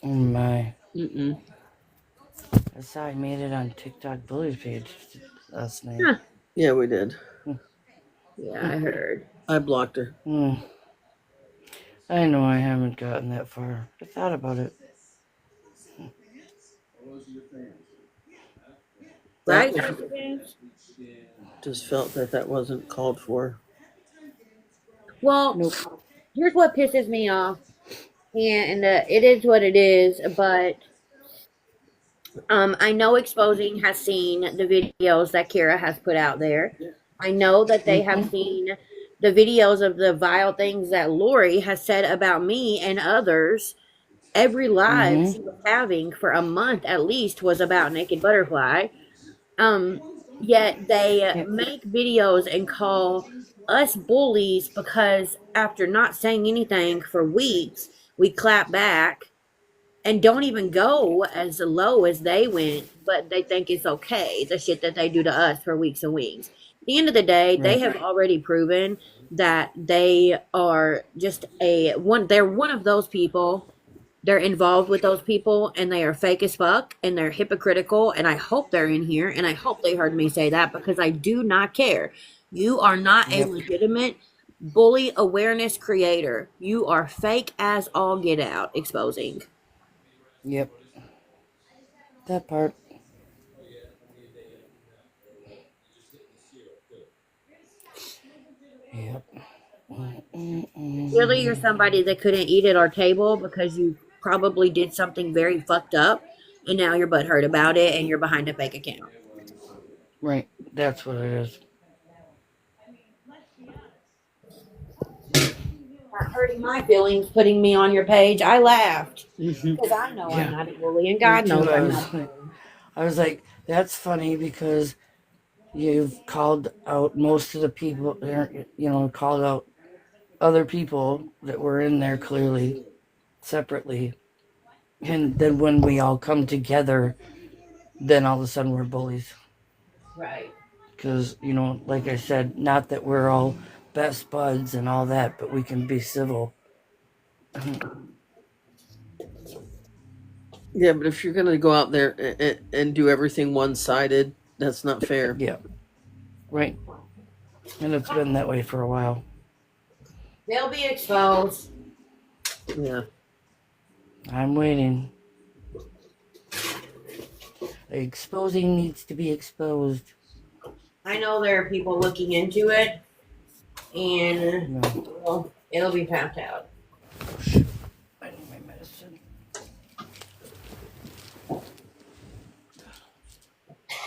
Oh my. Mm-mm. I saw I made it on TikTok Bully's page last night. Huh. Yeah, we did. Yeah, I heard. I blocked her. I know I haven't gotten that far. I thought about it. That Right? was, just felt that that wasn't called for. Well, Nope. here's what pisses me off, and it is what it is. But I know Exposing has seen the videos that Kira has put out there. I know that they have seen the videos of the vile things that Lori has said about me and others. Every live she was having for a month at least was about Naked Butterfly. Um, Yet they Yep. make videos and call us bullies because after not saying anything for weeks, we clap back and don't even go as low as they went, but they think it's okay, the shit that they do to us for weeks and weeks. At the end of the day, they Right. have already proven that they are just they're one of those people. They're involved with those people and they are fake as fuck and they're hypocritical. And I hope they're in here and I hope they heard me say that because I do not care. You are not a Yep. legitimate bully awareness creator. You are fake as all get out, Exposing. Yep. That part. Yep. Clearly, you're somebody that couldn't eat at our table because you probably did something very fucked up, and now you're butthurt about it, and you're behind a fake account. Right. That's what it is. Not hurting my feelings, putting me on your page. I laughed Mm-hmm. because I know I'm Yeah. not a bully, and Me God too. knows I'm not. I was like, that's funny because you've called out most of the people, called out other people that were in there clearly, separately. And then when we all come together, then all of a sudden we're bullies. Right. Because, like I said, not that we're all best buds and all that, but we can be civil. Yeah, but if you're gonna go out there and do everything one-sided, that's not fair. Yeah. Right. And it's been that way for a while. They'll be exposed. Yeah. I'm waiting. Exposing needs to be exposed. I know there are people looking into it, and No. well, it'll be found out. I need my medicine.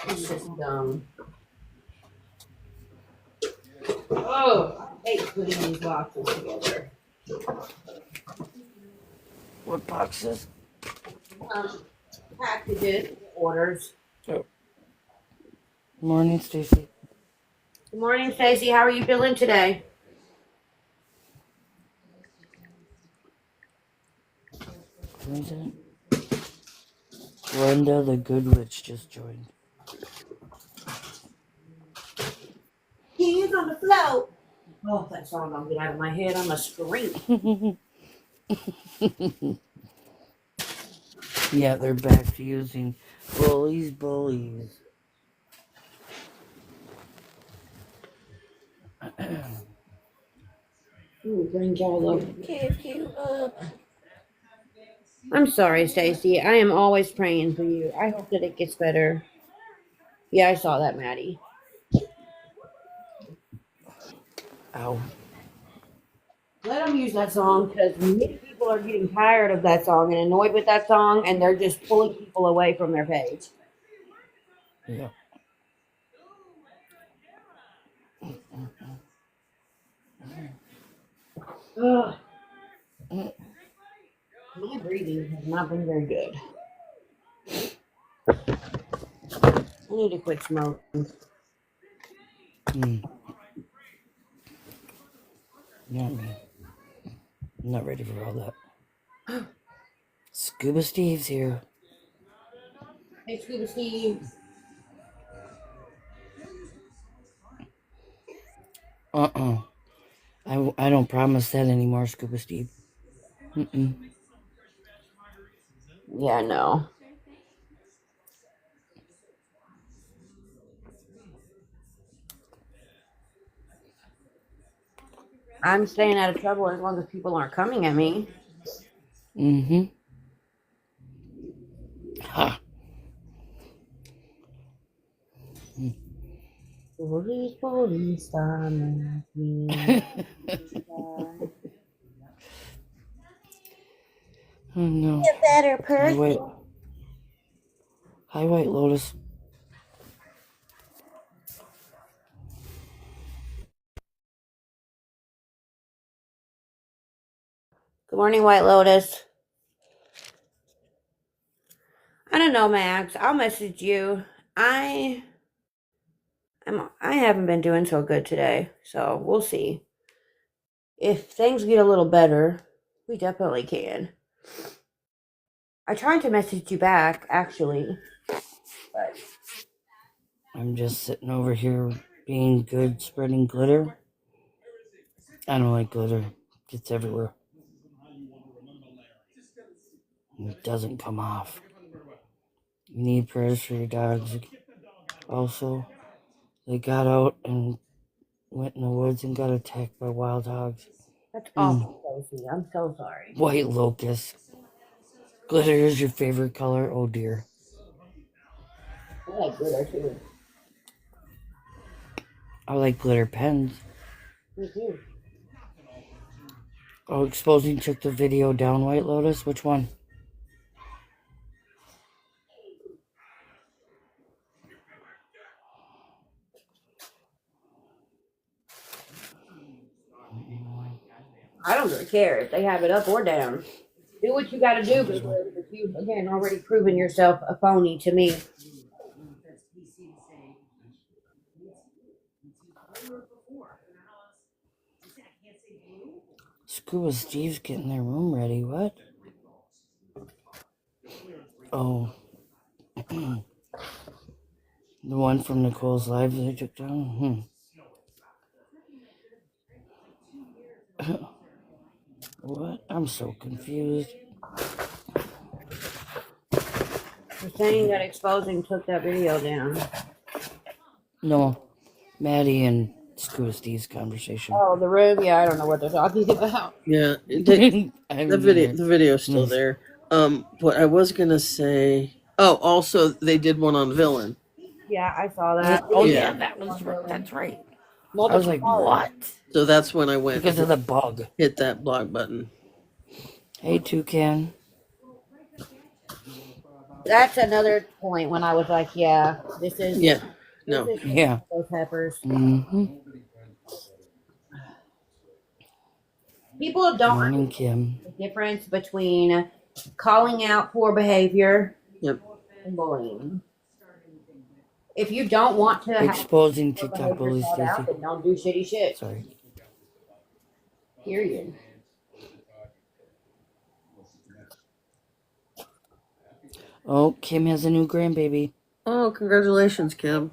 It's just dumb. Oh, I hate putting these boxes together. What boxes? Packages, orders. Morning, Stacy. Good morning, Stacy. How are you feeling today? What is it? Glenda the Good Witch just joined. Hands on the floor. Oh, that song don't get out of my head. I'm a scream. Yeah, they're back to using bullies. Ooh, bring y'all up. Give you up. I'm sorry, Stacy. I am always praying for you. I hope that it gets better. Yeah, I saw that, Maddie. Ow. Let them use that song because many people are getting tired of that song and annoyed with that song, and they're just pulling people away from their page. Yeah. Ugh. My breathing has not been very good. I need to quit smoking. Not me. I'm not ready for all that. Scuba Steve's here. Hey, Scuba Steve. I don't promise that anymore, Scuba Steve. Yeah, no. I'm staying out of trouble as long as people aren't coming at me. Ha. Police, stop me. Oh no. Be a better Hi, person. White Lotus. Good morning, White Lotus. I don't know, Max. I'll message you. I haven't been doing so good today, so we'll see. If things get a little better, we definitely can. I tried to message you back, actually, but I'm just sitting over here being good, spreading glitter. I don't like glitter. It's everywhere. It doesn't come off. You need prayers for your dogs. Also, they got out and went in the woods and got attacked by wild hogs. that's awful, Sophie. I'm so sorry. White locust. Glitter is your favorite color? Oh dear. I like glitter too. I like glitter pens. Me too. Oh, Exposing took the video down, White Lotus? Which one? I don't really care if they have it up or down. Do what you got to do, but you again already proven yourself a phony to me. Scuba Steve's getting their room ready. What? Oh. The one from Nicole's live they took down? What? I'm so confused. You're saying that Exposing took that video down. No. Maddie and Scuba Steve's conversation. Oh, the room? Yeah, I don't know what they're talking about. Yeah, The the video's still there. What I was gonna say. Oh, also they did one on Villain. Yeah, I saw that. Oh Yeah. that's right. I Multiple was like, parts. what? So that's when I went Because of the bug. hit that blog button. Hey, Toucan. That's another point when I was like, yeah, this is Yeah. No. this is Yeah. those peppers. People don't Morning, understand Kim. the difference between calling out poor behavior Yep. and bullying. If you don't want to have Exposing poor TikTok behavior bullies, called out, Stacy. then don't do shitty shit. Sorry. Period. Oh, Kim has a new grandbaby. Oh, congratulations, Kim.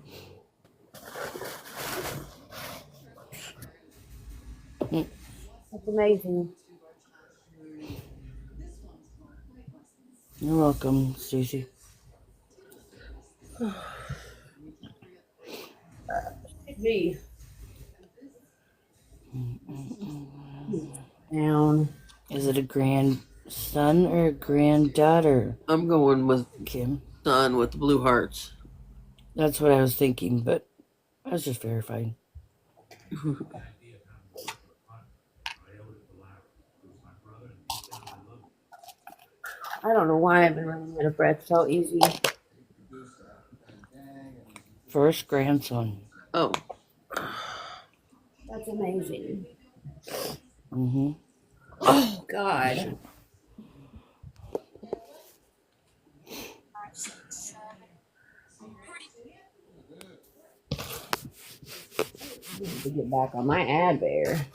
That's amazing. You're welcome, Stacy. Me down. Is it a grandson or a granddaughter, I'm going with Kim? son with the blue hearts. That's what I was thinking, but I was just verifying. I don't know why I've been running out of breath so easy. First grandson. Oh, That's amazing. Mm-hmm. Oh God. I need to get back on my ad bear.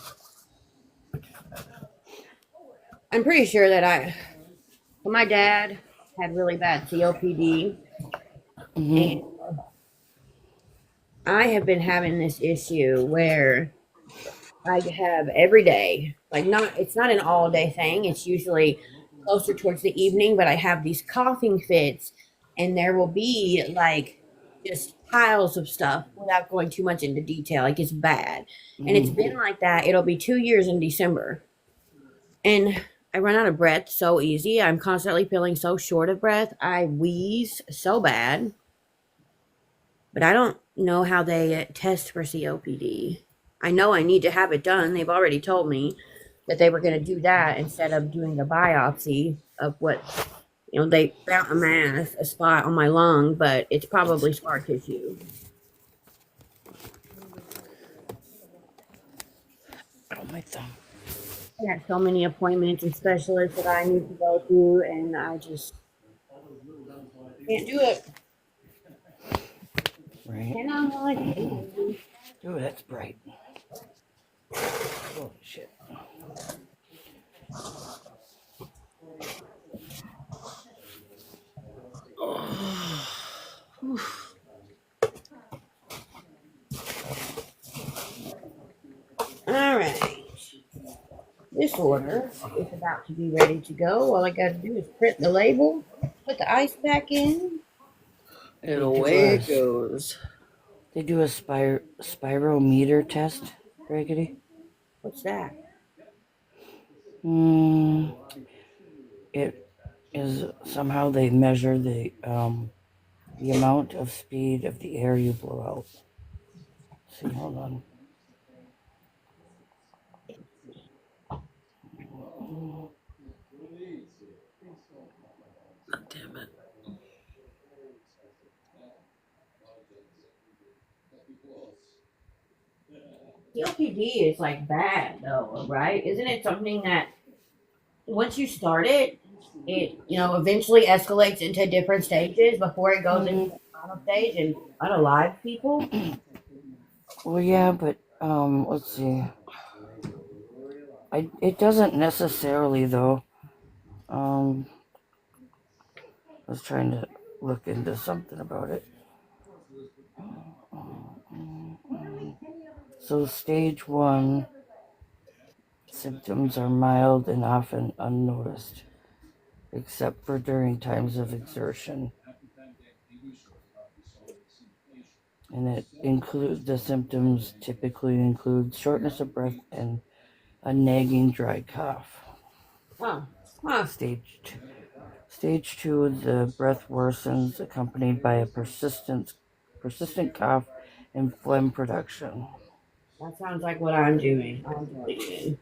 I'm pretty sure that my dad had really bad COPD, Mm-hmm. and I have been having this issue where I have every day, like it's not an all day thing. It's usually closer towards the evening, but I have these coughing fits, and there will be like just piles of stuff without going too much into detail. Like it's bad, and it's Mm-hmm. been like that. It'll be 2 years in December, and I run out of breath so easy. I'm constantly feeling so short of breath. I wheeze so bad, but I don't know how they test for COPD. I know I need to have it done. They've already told me that they were going to do that instead of doing a biopsy of what, they found a spot on my lung, but it's probably scar tissue. Oh, my thumb. I got so many appointments and specialists that I need to go to, and I just can't do it. Right. And I'm like, hey, Oh, that's bright. Holy shit. all right. This order is about to be ready to go. All I got to do is print the label, put the ice pack in. and They do away a, it goes. they do a spirometer test, Raggedy. What's that? Mm, it is somehow they measure the amount of speed of the air you blow out. See, hold on. Damn it. COPD is like bad though, right? Isn't it something that once you start it, it eventually escalates into different stages before it goes into Mm, the final stage and unalive people? well, yeah, but let's see. It doesn't necessarily though. Um, I was trying to look into something about it. So stage 1 symptoms are mild and often unnoticed, except for during times of exertion. And the symptoms typically include shortness of breath and a nagging dry cough. Huh. Huh. Stage 2, the breath worsens, accompanied by a persistent cough and phlegm production. That sounds like what I'm doing. I'm doing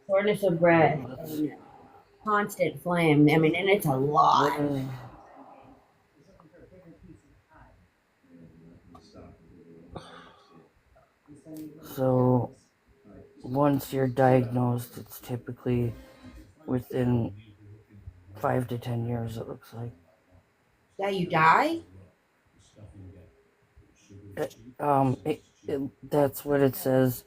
shortness of breath and constant phlegm. I mean, and it's a lot. So once you're diagnosed, it's typically within 5 to 10 years. It looks like. That you die? That's what it says.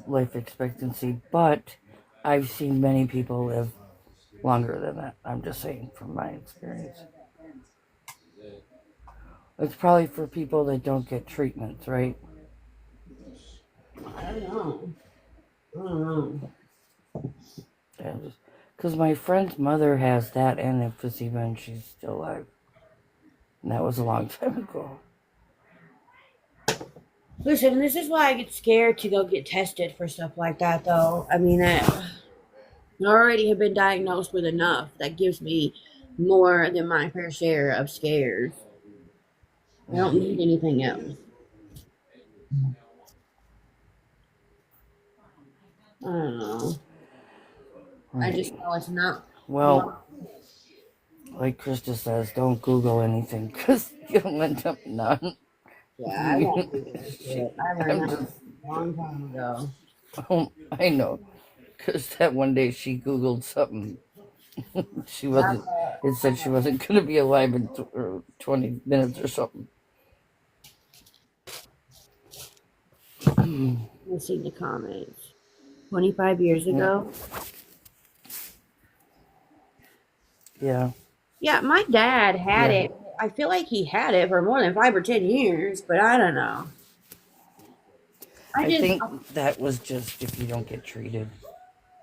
Life expectancy, but I've seen many people live longer than that. I'm just saying from my experience. It's probably for people that don't get treatments, right? I don't know. I don't know. Because my friend's mother has that and emphysema, and she's still alive. And that was a long time ago. Listen, this is why I get scared to go get tested for stuff like that, though. I mean, I already have been diagnosed with enough. That gives me more than my fair share of scares. I don't need anything else. I don't know. I just Right. know it's not. Well, like Krista says, don't Google anything because you'll end up none. Yeah, I won't do this shit. I learned I'm that just, a long time ago. I know. Because that one day she Googled something. She I'm, wasn't, it said she wasn't going to be alive in 20 minutes or something. Let me see the comments. 25 years Yeah. ago? Yeah. Yeah, my dad had Yeah. it. I feel like he had it for more than 5 or 10 years, but I don't know. I think that was just if you don't get treated.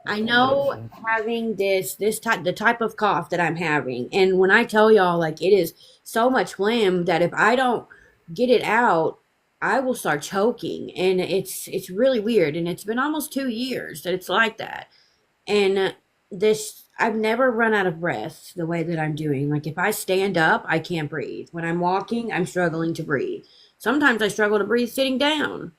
I know having this type the type of cough that I'm having, and when I tell y'all like it is so much phlegm that if I don't get it out, I will start choking, and it's really weird, and it's been almost 2 years that it's like that, and this I've never run out of breath the way that I'm doing. Like if I stand up, I can't breathe. When I'm walking, I'm struggling to breathe. Sometimes I struggle to breathe sitting down.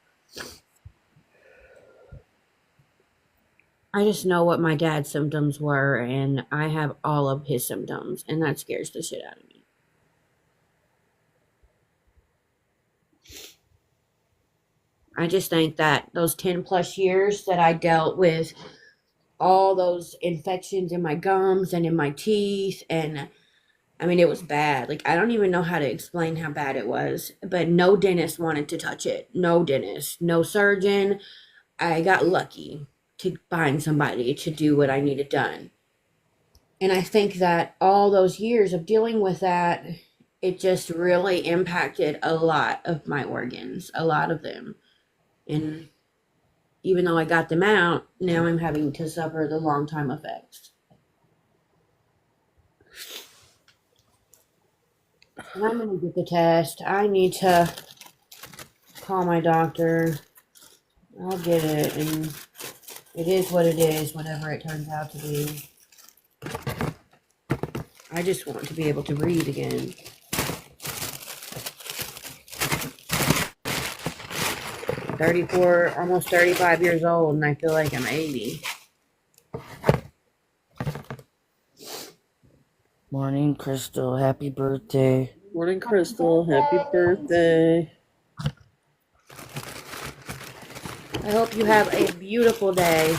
I just know what my dad's symptoms were, and I have all of his symptoms, and that scares the shit out of me. I just think that those 10 plus years that I dealt with all those infections in my gums and in my teeth, and I mean, it was bad. Like, I don't even know how to explain how bad it was, but no dentist wanted to touch it. No dentist, no surgeon. I got lucky to find somebody to do what I needed done. And I think that all those years of dealing with that, it just really impacted a lot of my organs, a lot of them. And even though I got them out, now I'm having to suffer the long time effects. And I'm going to get the test. I need to call my doctor. I'll get it. And it is what it is, whatever it turns out to be. I just want to be able to breathe again. 34, almost 35 years old, and I feel like I'm 80. Morning, Crystal. Happy birthday. Morning, Crystal. Happy birthday. I hope you have a beautiful day.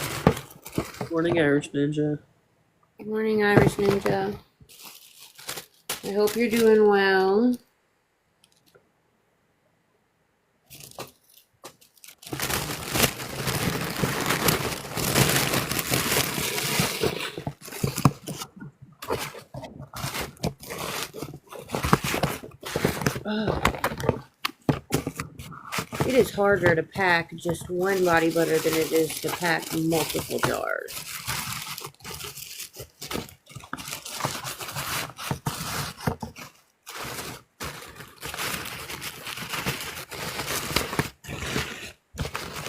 Morning, Irish Ninja. Good morning, Irish Ninja. I hope you're doing well. It is harder to pack just one body butter than it is to pack multiple jars.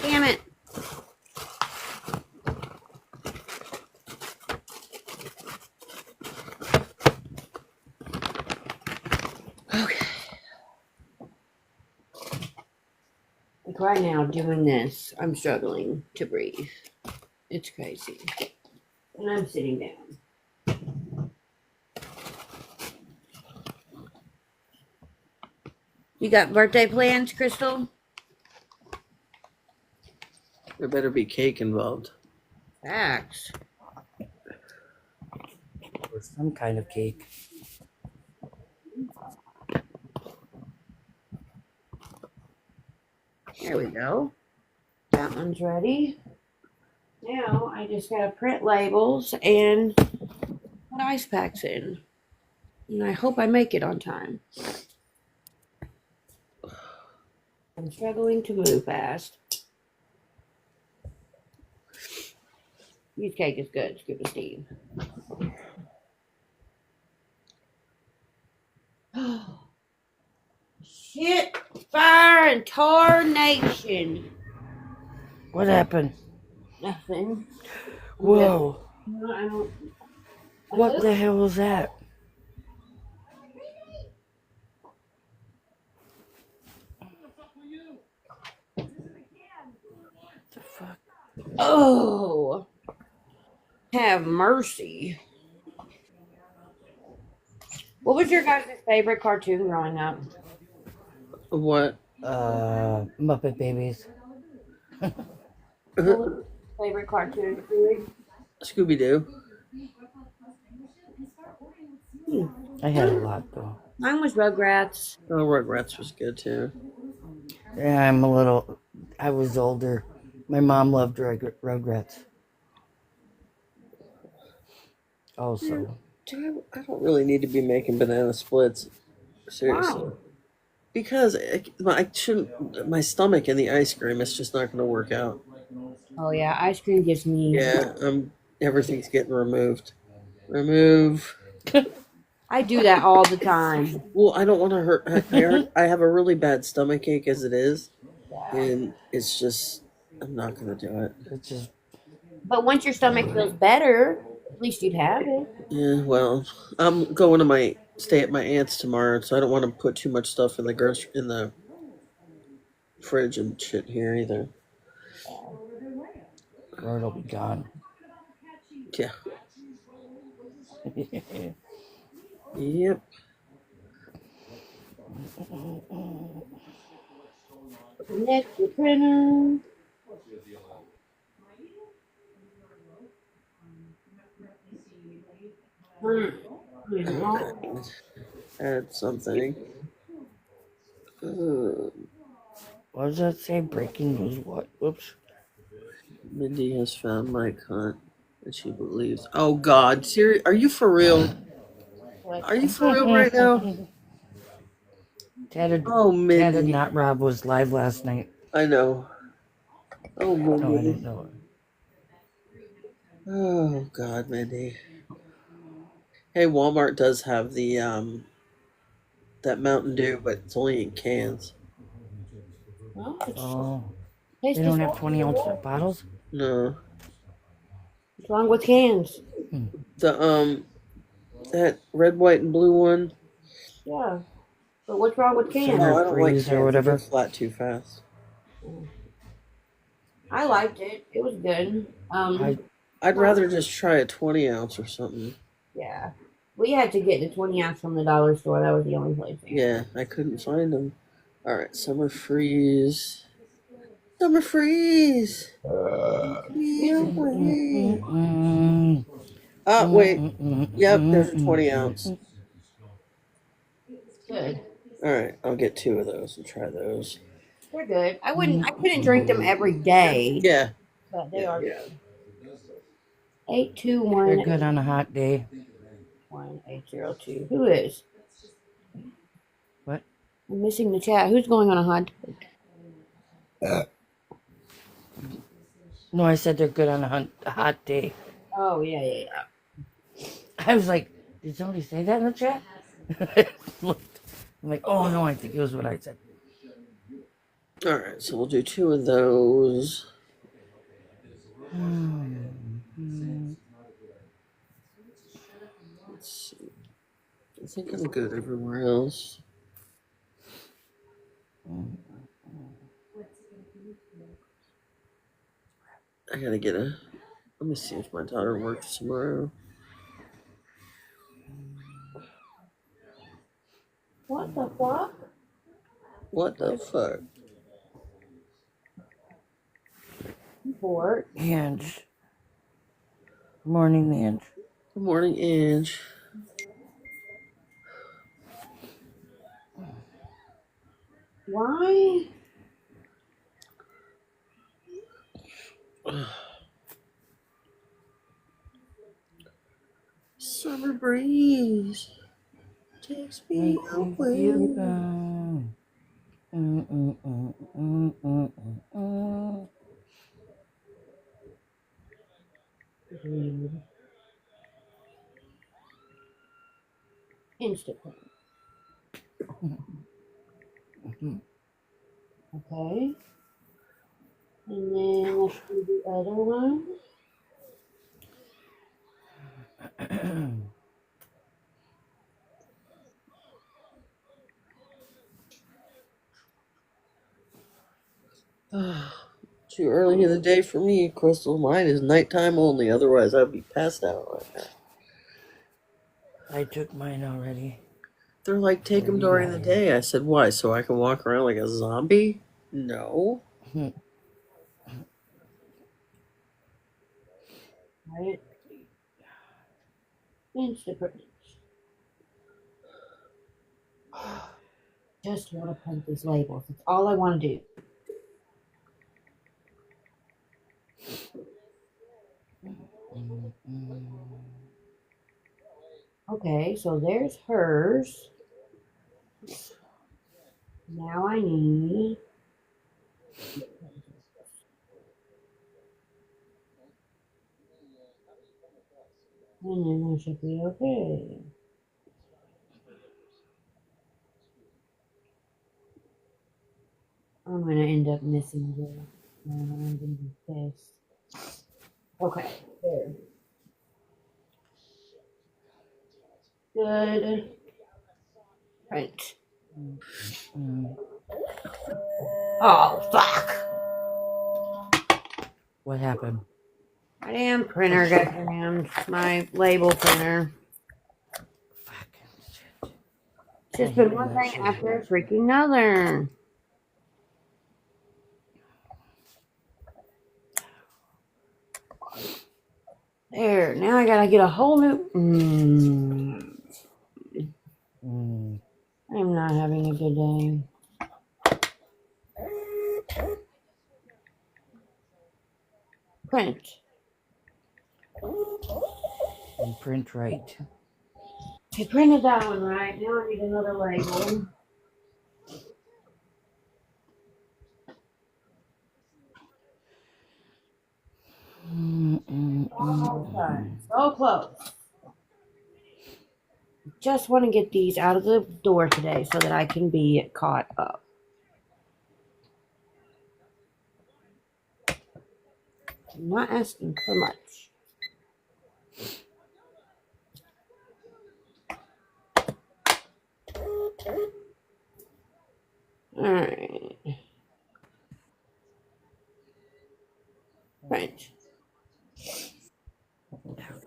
Damn it. Okay. Like right now, doing this, I'm struggling to breathe. It's crazy. And I'm sitting down. You got birthday plans, Crystal? There better be cake involved. Facts. Or some kind of cake. There we go. That one's ready. Now I just gotta print labels and put ice packs in. And I hope I make it on time. I'm struggling to move fast. Cheesecake is good. Scuba Steve. Shit, fire, and tarnation. What happened? Nothing. Whoa. No, I don't. What the hell was that? The fuck? Oh, have mercy. What was your guys' favorite cartoon growing up? What? Muppet Babies. What was your favorite cartoon? Scooby Doo. I had a lot though. Mine was Rugrats. Oh, Rugrats was good too. Yeah, I was older. My mom loved Rugrats. Also. I don't really need to be making banana splits. Seriously. Wow. Because I shouldn't. My stomach and the ice cream is just not going to work out. Oh yeah, ice cream gives me. Yeah, everything's getting removed. Remove. I do that all the time. Well, I don't want to hurt. I have a really bad stomach ache as it is, and it's just I'm not going to do it. It's just But once your stomach feels better, at least you'd have it. Yeah, well, I'm going to stay at my aunt's tomorrow, so I don't want to put too much stuff in the fridge and shit here either. or it'll be gone. Yeah. Yep. Next, the printer. Add something. What does that say? Breaking news what? Whoops. Mindy has found my cunt, and she believes. Oh God, Siri, are you for real? Are you for real right now? Tatted Mindy. Not Rob was live last night. I know. Oh, Mindy. No, I didn't know it. Oh God, Mindy. Hey, Walmart does have the that Mountain Dew, but it's only in cans. Oh. They don't have 20-ounce bottles? No. What's wrong with cans? The that red, white, and blue one. Yeah. But what's wrong with cans? No, I don't like Freeze cans. or whatever. They're flat too fast. I liked it. It was good. I'd rather just try a 20-ounce or something. Yeah. We had to get the 20 ounce from the dollar store. That was the only place. Yeah, I couldn't find them. All right, summer freeze. Summer freeze. Me away. Wait. Yep, there's a 20-ounce. Good. All right, I'll get 2 of those and try those. They're good. I couldn't drink them every day. Yeah. But they are Yeah. good. 821. They're good on a hot day. 1802. Who is? What? I'm missing the chat. Who's going on a hot No, I said they're good on a hot day. Oh, yeah. I was like, did somebody say that in the chat? I'm like, oh no, I think it was what I said. All right, so we'll do 2 of those. Let's see. I think I'm good everywhere else. I gotta get a. Let me see if my daughter works tomorrow. What the fuck? What the fuck? Fort. Ange. Good morning, Ange. Good morning, Ange. Why? Summer breeze takes me away. Read Instagram. Okay. And then let's do the other one. Too early in the day for me, Crystal. Mine is nighttime only. Otherwise, I'd be passed out right now. I took mine already. They're like, take them You during got the yours. day. I said, why? So I can walk around like a zombie? No. Right. Instagram. Just want to print these labels. That's all I want to do. Okay, so there's hers. Now I need. And then I should be okay. I'm going to end up missing this. And I'm going to be pissed. Okay, there. Good. Print. Oh, fuck. What happened? My damn printer got jammed. My label printer. Fucking shit. It's just been one thing after a freaking another. There. Now I gotta get a whole new. I'm not having a good day. Print. And print right. I printed that one right. Now I need another label. Almost done. So close. Just want to get these out of the door today so that I can be caught up. I'm not asking for much. Alright. Print. Ouch.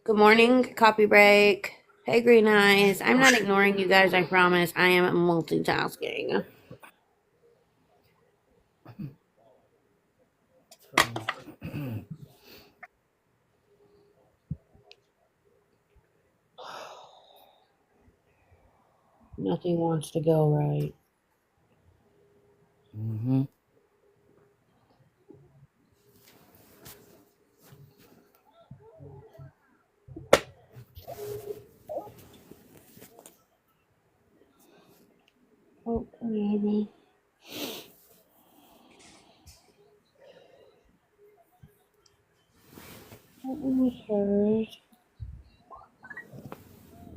Good morning, copy break. Hey, Green Eyes. I'm not ignoring you guys, I promise. I am multitasking. Nothing wants to go right. Oh, maybe. That one was hers.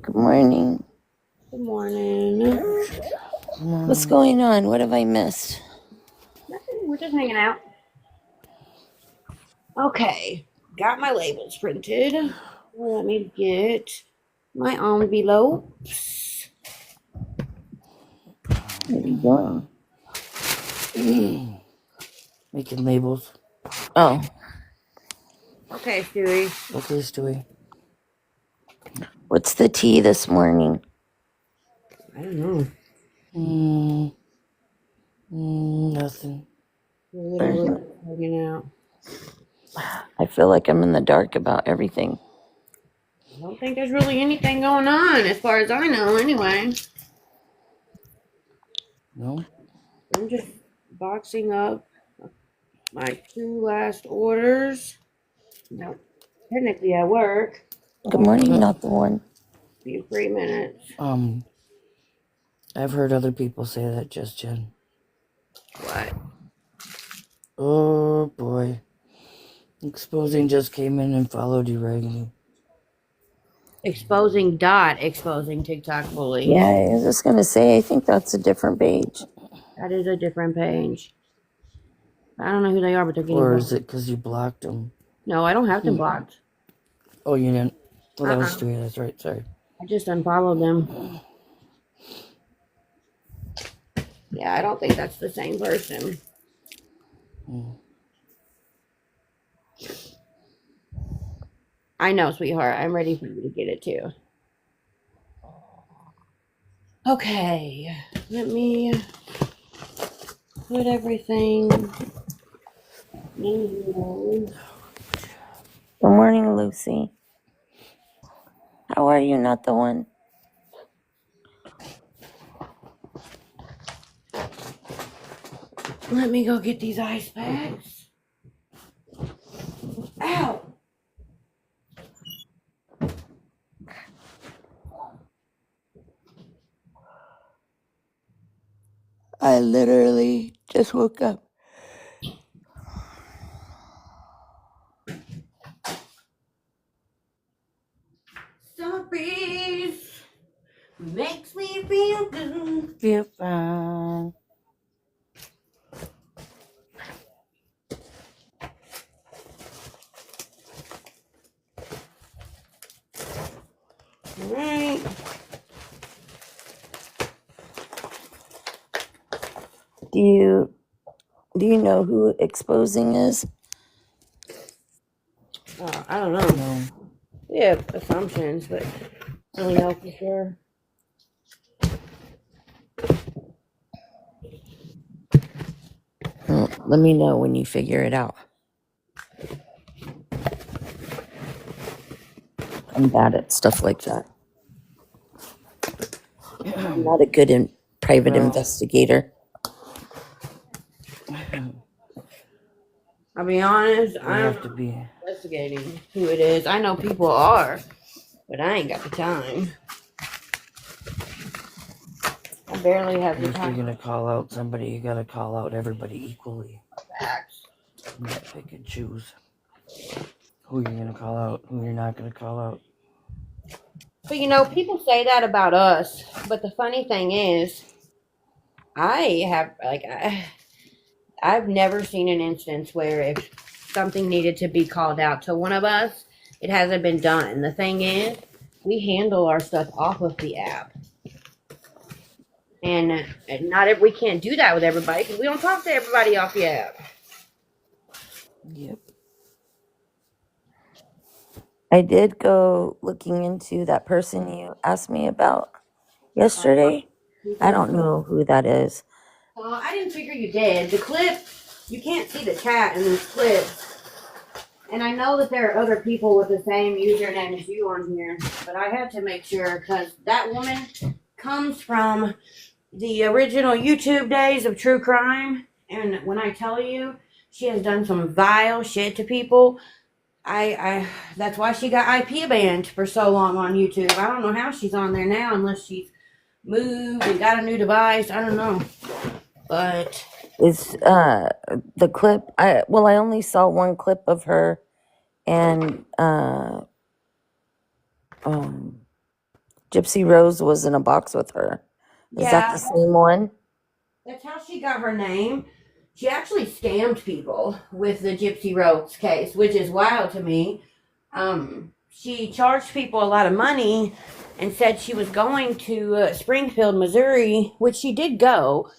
Good morning. Good morning. What's going on? What have I missed? Nothing. We're just hanging out. Okay. Got my labels printed. Let me get my envelopes. What are you doing? Making labels. Oh, Okay, Stewie. Okay, Stewie. what's the tea this morning? I don't know. Nothing. We're literally hanging out. I feel like I'm in the dark about everything. I don't think there's really anything going on, as far as I know, anyway. No? I'm just boxing up my two last orders. No, technically at work. Good morning, not the one. Few 3 minutes. I've heard other people say that, just Jen. What? Oh boy. Exposing just came in and followed you right. Exposing TikTok bullies. Yeah, I was just gonna say, I think that's a different page. That is a different page. I don't know who they are, but they're getting Or blocked. is it because you blocked them? No, I don't have them blocked. Oh, you didn't? Well, that was Uh-uh. Stuart. That's right. Sorry. I just unfollowed them. Yeah, I don't think that's the same person. I know, sweetheart. I'm ready for you to get it too. Okay, let me put everything in here. Good morning, Lucy. How are you, not the one? Let me go get these ice packs. Ow! I literally just woke up. Summer breeze makes me feel good. Feel fine. All right. Do you know who exposing is? I don't know. No. We have assumptions, but I don't know for sure. Well, let me know when you figure it out. I'm bad at stuff like that. I'm not a good private Well. investigator. I'll be honest, You I'm have to be. investigating who it is. I know people are, but I ain't got the time. I barely have the If you're time. gonna call out somebody, you gotta call out everybody equally. Facts. You gotta pick and choose who you're gonna call out, who you're not gonna call out. But you know, people say that about us. But the funny thing is, I've never seen an instance where if something needed to be called out to one of us, it hasn't been done. The thing is, we handle our stuff off of the app. And we can't do that with everybody because we don't talk to everybody off the app. Yep. I did go looking into that person you asked me about yesterday. I don't know who that is. I didn't figure you did. The clip, you can't see the chat in this clip. And I know that there are other people with the same username as you on here, but I had to make sure because that woman comes from the original YouTube days of true crime. And when I tell you, she has done some vile shit to people. I that's why she got IP banned for so long on YouTube. I don't know how she's on there now unless she's moved and got a new device. I don't know. But Is the clip I only saw one clip of her and Gypsy Rose was in a box with her. Is that the same one? That's how she got her name. She actually scammed people with the Gypsy Rose case, which is wild to me. She charged people a lot of money and said she was going to Springfield, Missouri, which she did go,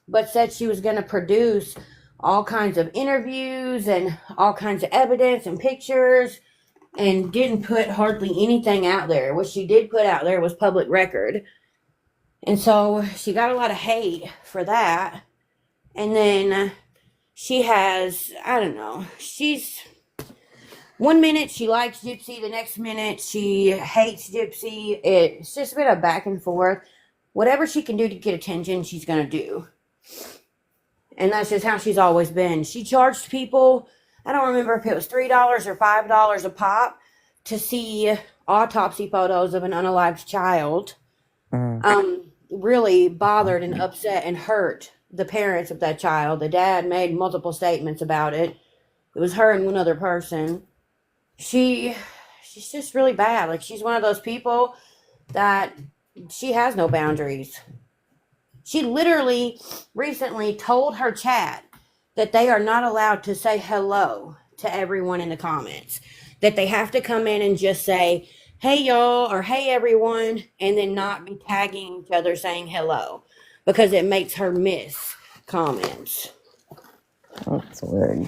but said she was going to produce all kinds of interviews and all kinds of evidence and pictures and didn't put hardly anything out there. What she did put out there was public record. And so she got a lot of hate for that. And then she has, I don't know, she's, one minute she likes Gypsy, the next minute she hates Gypsy. It's just been a back and forth. Whatever she can do to get attention, she's going to do. And that's just how she's always been. She charged people, I don't remember if it was $3 or $5 a pop, to see autopsy photos of an unalived child really bothered and upset and hurt the parents of that child. The dad made multiple statements about it. It was her and one other person. She's just really bad. Like, she's one of those people that she has no boundaries. She literally recently told her chat that they are not allowed to say hello to everyone in the comments. That they have to come in and just say, hey y'all, or hey everyone, and then not be tagging each other saying hello. Because it makes her miss comments. That's weird.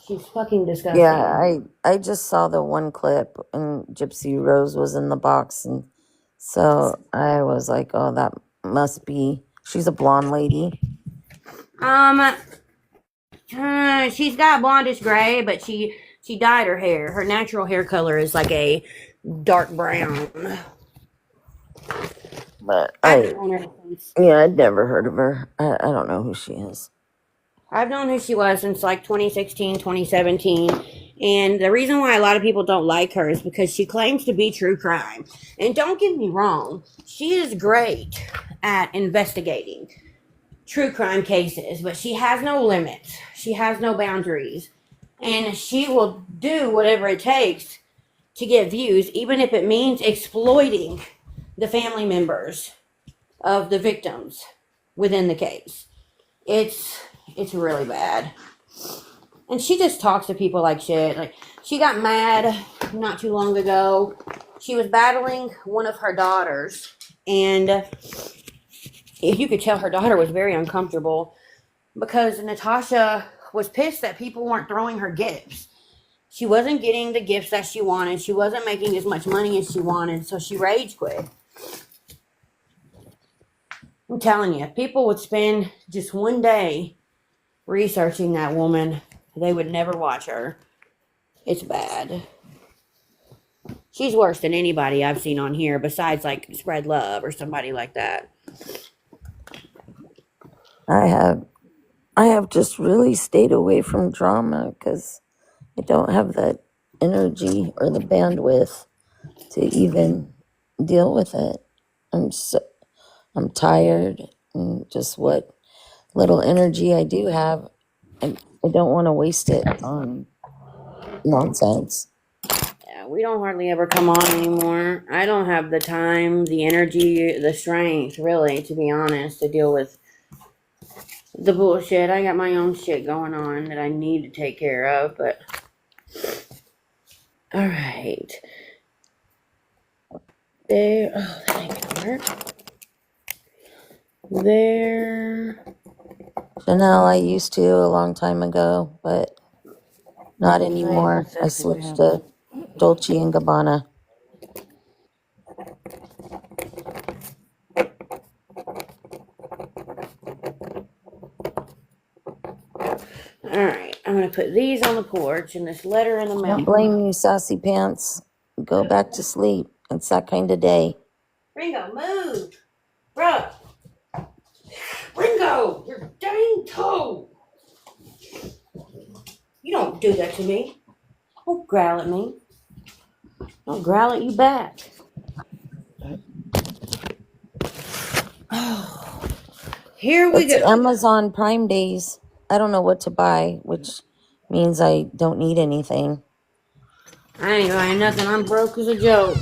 She's fucking disgusting. Yeah, I just saw the one clip and Gypsy Rose was in the box, and so I was like, oh, that must be, she's a blonde lady. She's got blondish gray, but she dyed her hair. Her natural hair color is like a dark brown. But I've known her since, I'd never heard of her. I don't know who she is. I've known who she was since like 2016, 2017. And the reason why a lot of people don't like her is because she claims to be true crime. And don't get me wrong, she is great at investigating true crime cases, but she has no limits. She has no boundaries. And she will do whatever it takes to get views, even if it means exploiting the family members of the victims within the case. It's really bad. And she just talks to people like shit. Like, she got mad not too long ago. She was battling one of her daughters, and you could tell her daughter was very uncomfortable because Natasha was pissed that people weren't throwing her gifts. She wasn't getting the gifts that she wanted. She wasn't making as much money as she wanted, so she rage quit. I'm telling you, if people would spend just one day researching that woman, they would never watch her. It's bad. She's worse than anybody I've seen on here besides like Spread Love or somebody like that. I have just really stayed away from drama because I don't have that energy or the bandwidth to even deal with it. I'm tired, and just what little energy I do have, I don't want to waste it on nonsense. Yeah, we don't hardly ever come on anymore. I don't have the time, the energy, the strength, really, to be honest, to deal with the bullshit. I got my own shit going on that I need to take care of, but all right. There. Oh, that ain't gonna work. There. Chanel, I used to a long time ago, but not anymore. I switched to Dolce & Gabbana. Alright, I'm gonna put these on the porch and this letter in the mail. Don't blame you, sassy pants. Go back to sleep. It's that kind of day. Ringo, move! Bruh! Ringo! Your dang toe! You don't do that to me. Don't growl at me. I'll growl at you back. Oh, here we It's go. Amazon Prime Days. I don't know what to buy, which means I don't need anything. I ain't buying nothing. I'm broke as a joke.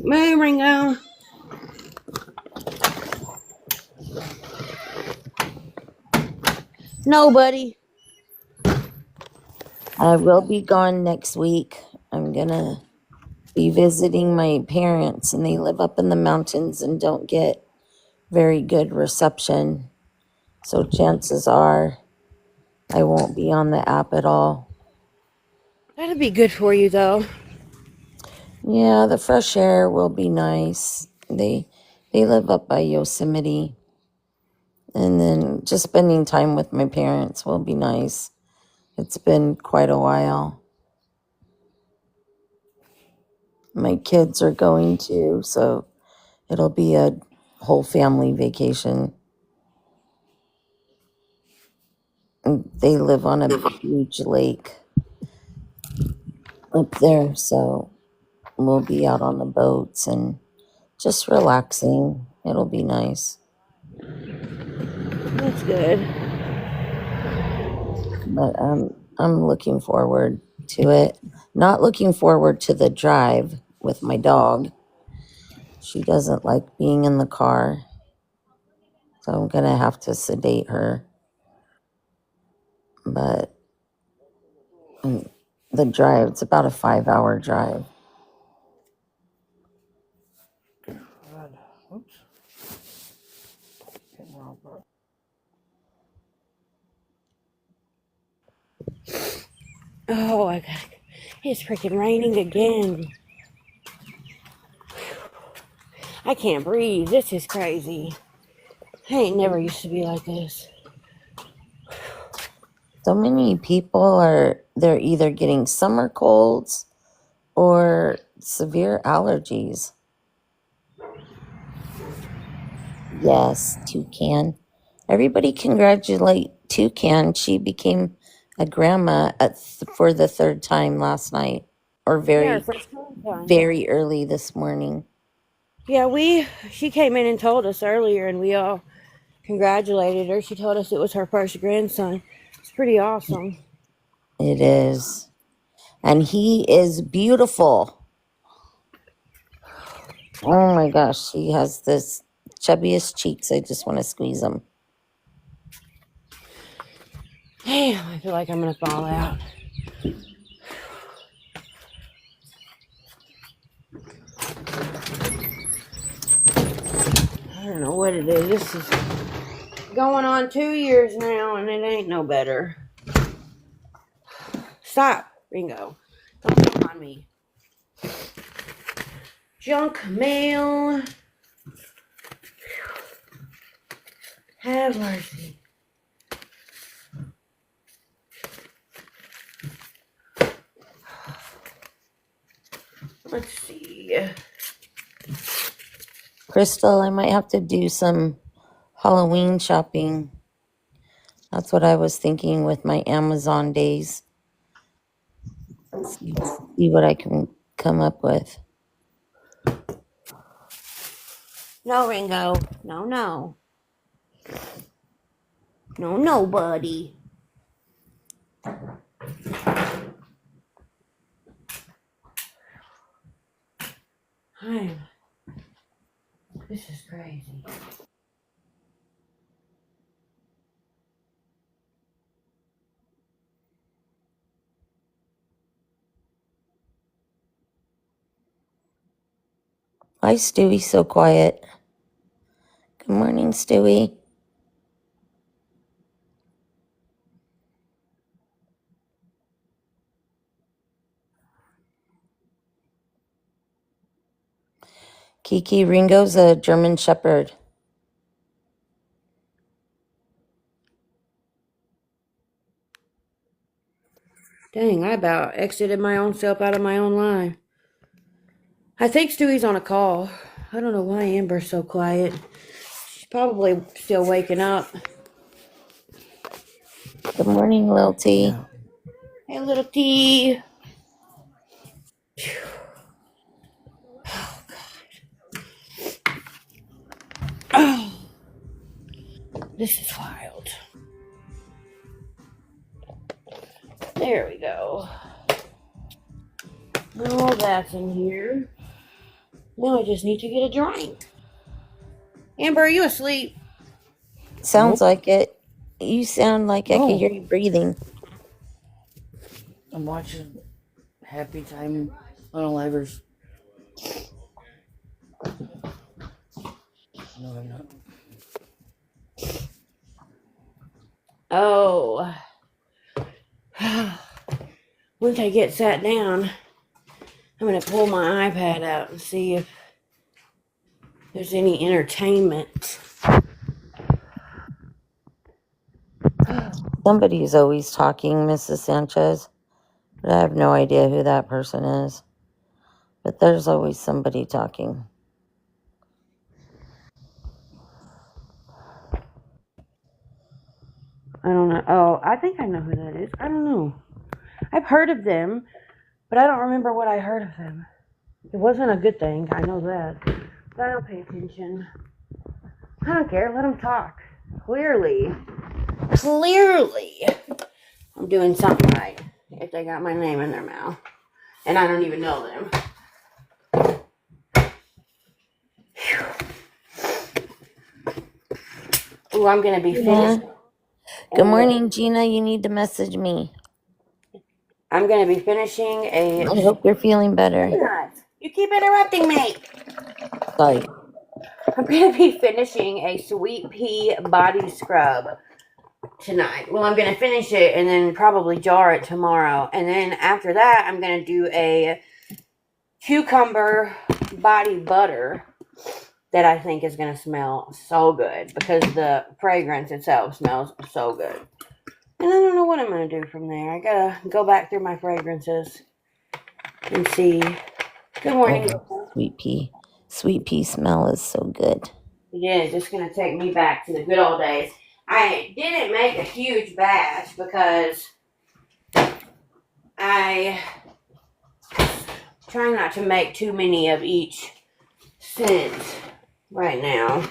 Move, Ringo. Nobody. I will be gone next week. I'm gonna be visiting my parents, and they live up in the mountains and don't get very good reception. So chances are I won't be on the app at all. That'd be good for you, though. Yeah, the fresh air will be nice. They live up by Yosemite. And then just spending time with my parents will be nice. It's been quite a while. My kids are going too, so it'll be a whole family vacation. And they live on a huge lake. up there, so we'll be out on the boats and just relaxing. It'll be nice. That's good. But I'm looking forward to it. Not looking forward to the drive with my dog. She doesn't like being in the car, so I'm gonna have to sedate her. But the drive, it's about a 5-hour drive. God. Oops. Getting wrong button. Oh, it's freaking raining again. I can't breathe. This is crazy. I ain't never used to be like this. So many people they're either getting summer colds or severe allergies. Yes, Toucan. Everybody congratulate Toucan. She became a grandma for the third time last night, or Yeah, our very, first time. very early this morning. Yeah, she came in and told us earlier, and we all congratulated her. She told us it was her first grandson. It's pretty awesome. It is. And he is beautiful. Oh my gosh, he has this chubbiest cheeks. I just want to squeeze them. Damn, I feel like I'm gonna fall out. I don't know what it is. This is going on 2 years now, and it ain't no better. Stop, Ringo. Don't come on me. Junk mail. Have mercy. Let's see. Crystal, I might have to do some Halloween shopping. That's what I was thinking with my Amazon days. See what I can come up with. No, Ringo. No, no. No, no, buddy. This is crazy. Why is Stewie so quiet? Good morning, Stewie. Kiki, Ringo's a German Shepherd. Dang, I about exited my own self out of my own line. I think Stewie's on a call. I don't know why Amber's so quiet. She's probably still waking up. Good morning, Lil T. Yeah. Hey, little T. Oh, this is wild. There we go. All that's in here. Now I just need to get a drink. Amber, are you asleep? Sounds Nope. like it. You sound like I can No. hear you breathing. I'm watching Happy Time Unalivers. No, I'm not. Oh. Once I get sat down, I'm going to pull my iPad out and see if there's any entertainment. Somebody's always talking, Mrs. Sanchez, but I have no idea who that person is. But there's always somebody talking. I don't know. Oh, I think I know who that is. I don't know. I've heard of them, But I don't remember what I heard of him. It wasn't a good thing, I know that. But I don't pay attention. I don't care, let him talk. Clearly, I'm doing something right if they got my name in their mouth. And I don't even know them. Ooh, I'm gonna be finished. Good morning, Gina. You need to message me. I'm gonna be finishing I hope you're feeling better. You keep interrupting me. Sorry. I'm gonna be finishing a sweet pea body scrub tonight. Well, I'm gonna finish it and then probably jar it tomorrow. And then after that, I'm gonna do a cucumber body butter that I think is gonna smell so good because the fragrance itself smells so good. And I don't know what I'm gonna do from there. I gotta go back through my fragrances and see. Good morning. Oh, sweet pea smell is so good. It is. It's going to take me back to the good old days. I didn't make a huge batch because I try not to make too many of each scent right now.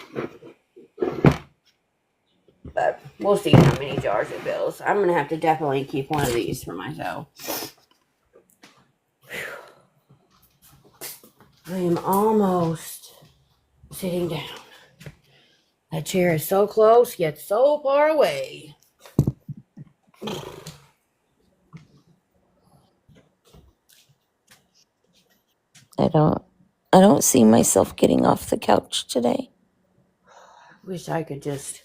But we'll see how many jars it fills. I'm going to have to definitely keep one of these for myself. I am almost sitting down. That chair is so close, yet so far away. I don't see myself getting off the couch today. Wish I could just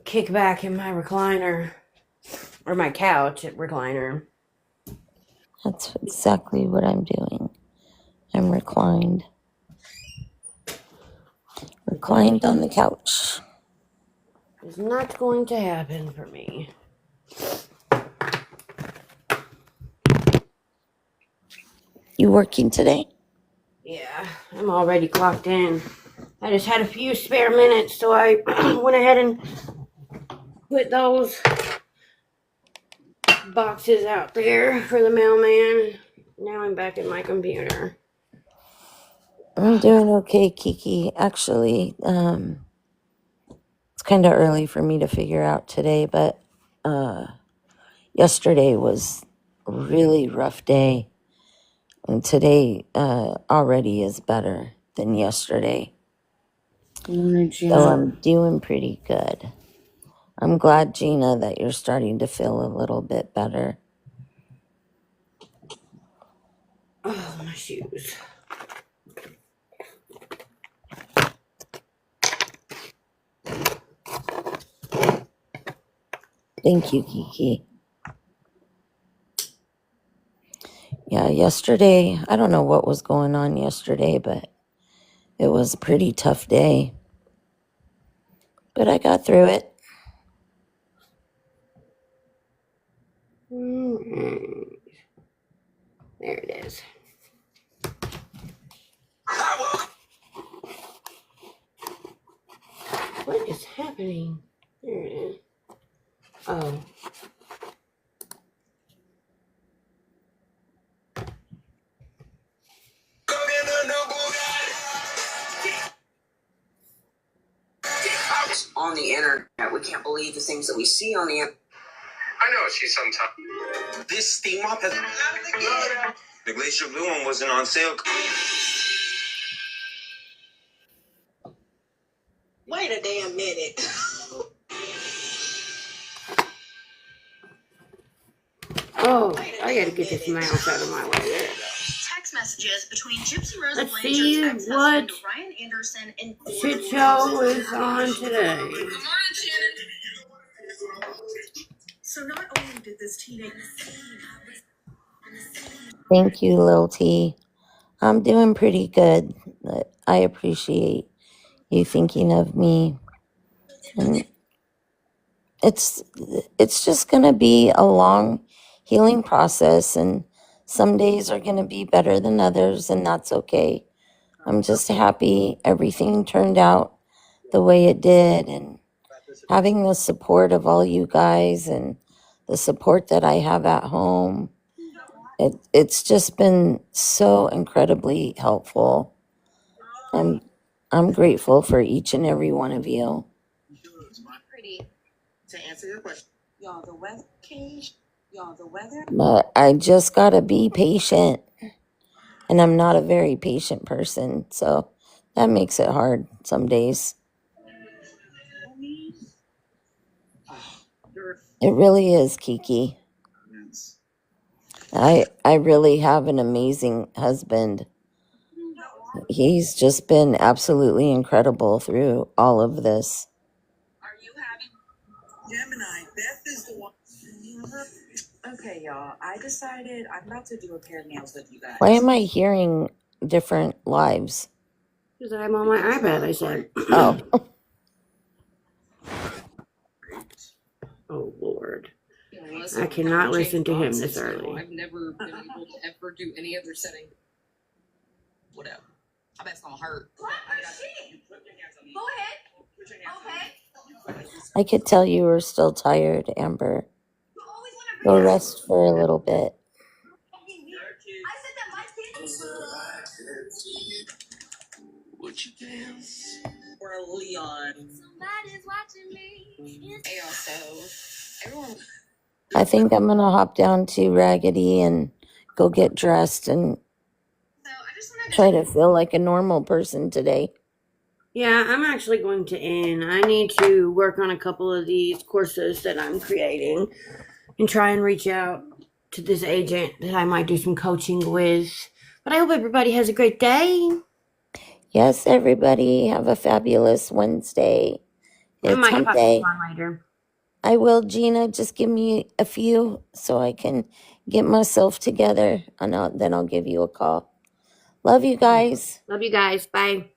kick back in my recliner or my couch recliner. That's exactly what I'm doing. I'm reclined. Reclined on the couch. It's not going to happen for me. You working today? Yeah, I'm already clocked in. I just had a few spare minutes, so I went ahead and put those boxes out there for the mailman. Now I'm back at my computer. I'm doing okay, Kiki. Actually, it's kind of early for me to figure out today, but yesterday was a really rough day. And today already is better than yesterday. So I'm doing pretty good. I'm glad, Gina, that you're starting to feel a little bit better. Oh, my shoes. Thank you, Kiki. Yeah, yesterday, I don't know what was going on yesterday, but it was a pretty tough day. But I got through it. There it is. What is happening? There it is. Oh. On the internet, we can't believe the things that we see on the internet. I know she sometimes. This steam mop has. The glacier blue one wasn't on sale. Wait a damn minute. Oh, I gotta get this mouse out of my way. There. Text messages between Gypsy Rose Let's Blanchard's see ex-husband what Ryan Anderson and Chit show is on today. Good morning, Shannon. So not only did this teenage Thank you, Lil T. I'm doing pretty good. I appreciate you thinking of me. And it's just going to be a long healing process, and some days are going to be better than others, and that's okay. I'm just happy everything turned out the way it did, and having the support of all you guys and the support that I have at home. It's just been so incredibly helpful. I'm grateful for each and every one of you. To answer your question, y'all, the weather. But I just gotta be patient. And I'm not a very patient person, so that makes it hard some days. It really is, Kiki. I really have an amazing husband. He's just been absolutely incredible through all of this. Are you having Gemini? Beth is the one. Okay, y'all. I decided I'm about to do a pair of nails with you guys. Why am I hearing different lives? Because I'm on my iPad, I said. Oh. Oh, Lord. I cannot listen to him this early. I've never been able to ever do any other setting. Whatever. I bet it's gonna hurt. Go ahead. Okay. I could tell you were still tired, Amber. Go rest for a little bit. I said that my kids. Would you dance for Leon? Somebody's watching me. Hey, also, everyone. I think I'm gonna hop down to Raggedy and go get dressed and try to feel like a normal person today. Yeah, I'm actually going to end. I need to work on a couple of these courses that I'm creating and try and reach out to this agent that I might do some coaching with. But I hope everybody has a great day. Yes, everybody, have a fabulous Wednesday. I It's might hump pop day. on later. I will, Gina. Just give me a few so I can get myself together, and then I'll give you a call. Love you guys. Love you guys. Bye.